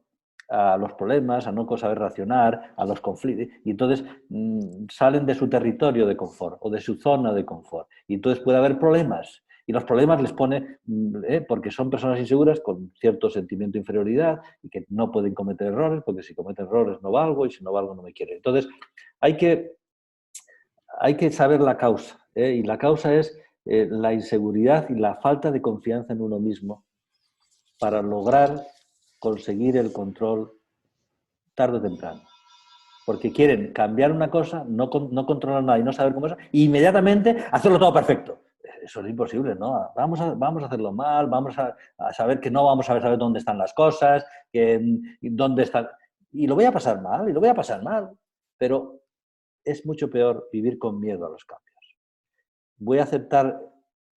a los problemas, a no saber racionar, a los conflictos, y entonces salen de su territorio de confort o de su zona de confort. Y entonces puede haber problemas. Y los problemas les pone, porque son personas inseguras con cierto sentimiento de inferioridad y que no pueden cometer errores, porque si cometen errores no valgo y si no valgo no me quieren. Entonces, hay que saber la causa, y la causa es la inseguridad y la falta de confianza en uno mismo para lograr conseguir el control tarde o temprano. Porque quieren cambiar una cosa, no controlar nada y no saber cómo es, e inmediatamente hacerlo todo perfecto. Eso es imposible, ¿no? Vamos a hacerlo mal, vamos a saber que no vamos a saber dónde están las cosas, dónde están... Y lo voy a pasar mal, y lo voy a pasar mal. Pero es mucho peor vivir con miedo a los cambios. Voy a aceptar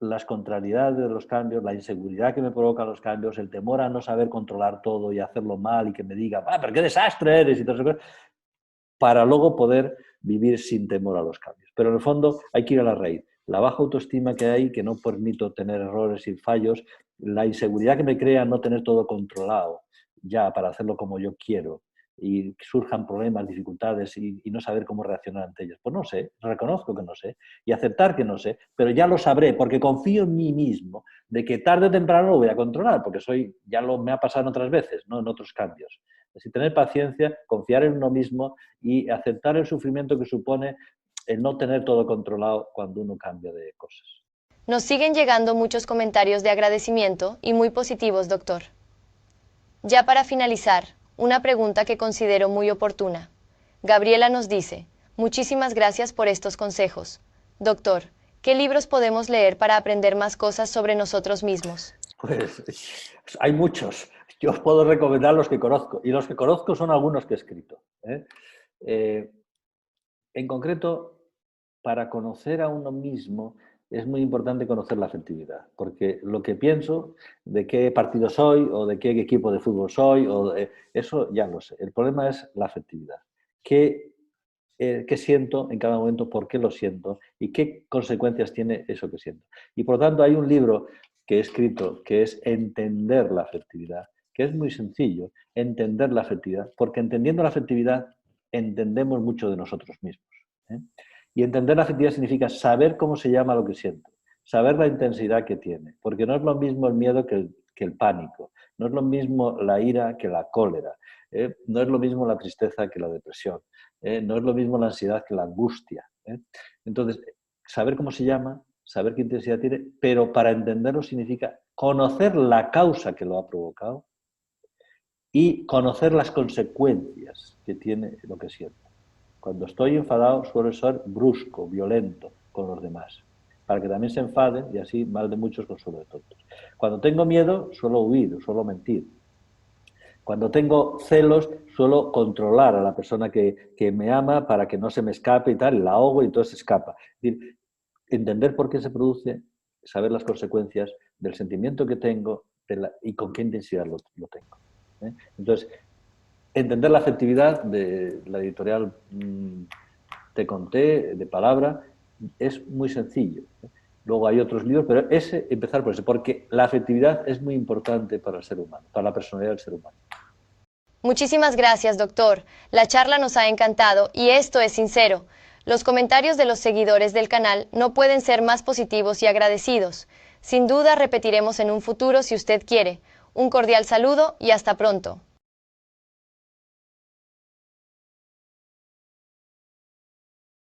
las contrariedades de los cambios, la inseguridad que me provocan los cambios, el temor a no saber controlar todo y hacerlo mal y que me digan, pero qué desastre eres y todo eso, para luego poder vivir sin temor a los cambios. Pero en el fondo hay que ir a la raíz. La baja autoestima que hay, que no permito tener errores y fallos, la inseguridad que me crea no tener todo controlado ya para hacerlo como yo quiero y que surjan problemas, dificultades y no saber cómo reaccionar ante ellos. Pues no sé, reconozco que no sé y aceptar que no sé, pero ya lo sabré porque confío en mí mismo de que tarde o temprano lo voy a controlar porque me ha pasado en otras veces, ¿no? En otros cambios. Así tener paciencia, confiar en uno mismo y aceptar el sufrimiento que supone el no tener todo controlado cuando uno cambia de cosas. Nos siguen llegando muchos comentarios de agradecimiento y muy positivos, doctor. Ya para finalizar, una pregunta que considero muy oportuna. Gabriela nos dice, muchísimas gracias por estos consejos. Doctor, ¿qué libros podemos leer para aprender más cosas sobre nosotros mismos? Pues hay muchos. Yo os puedo recomendar los que conozco. Y los que conozco son algunos que he escrito. En concreto, para conocer a uno mismo es muy importante conocer la afectividad, porque lo que pienso, de qué partido soy o de qué equipo de fútbol soy, eso ya lo sé. El problema es la afectividad. ¿Qué siento en cada momento? ¿Por qué lo siento? ¿Y qué consecuencias tiene eso que siento? Y por lo tanto hay un libro que he escrito que es Entender la afectividad, que es muy sencillo, entender la afectividad, porque entendiendo la afectividad entendemos mucho de nosotros mismos. Y entender la afectividad significa saber cómo se llama lo que siento, saber la intensidad que tiene, porque no es lo mismo el miedo que el pánico, no es lo mismo la ira que la cólera, no es lo mismo la tristeza que la depresión, no es lo mismo la ansiedad que la angustia. Entonces, saber cómo se llama, saber qué intensidad tiene, pero para entenderlo significa conocer la causa que lo ha provocado y conocer las consecuencias que tiene lo que siento. Cuando estoy enfadado suelo ser brusco, violento con los demás, para que también se enfaden y así mal de muchos consuelo de tontos. Cuando tengo miedo suelo huir, suelo mentir. Cuando tengo celos suelo controlar a la persona que me ama para que no se me escape y tal, la ahogo y entonces se escapa. Es decir, entender por qué se produce, saber las consecuencias del sentimiento que tengo y con qué intensidad lo tengo. Entonces, entender la afectividad de la editorial Te Conté, de Palabra, es muy sencillo. Luego hay otros libros, pero empezar por ese, porque la afectividad es muy importante para el ser humano, para la personalidad del ser humano. Muchísimas gracias, doctor. La charla nos ha encantado y esto es sincero. Los comentarios de los seguidores del canal no pueden ser más positivos y agradecidos. Sin duda repetiremos en un futuro si usted quiere. Un cordial saludo y hasta pronto.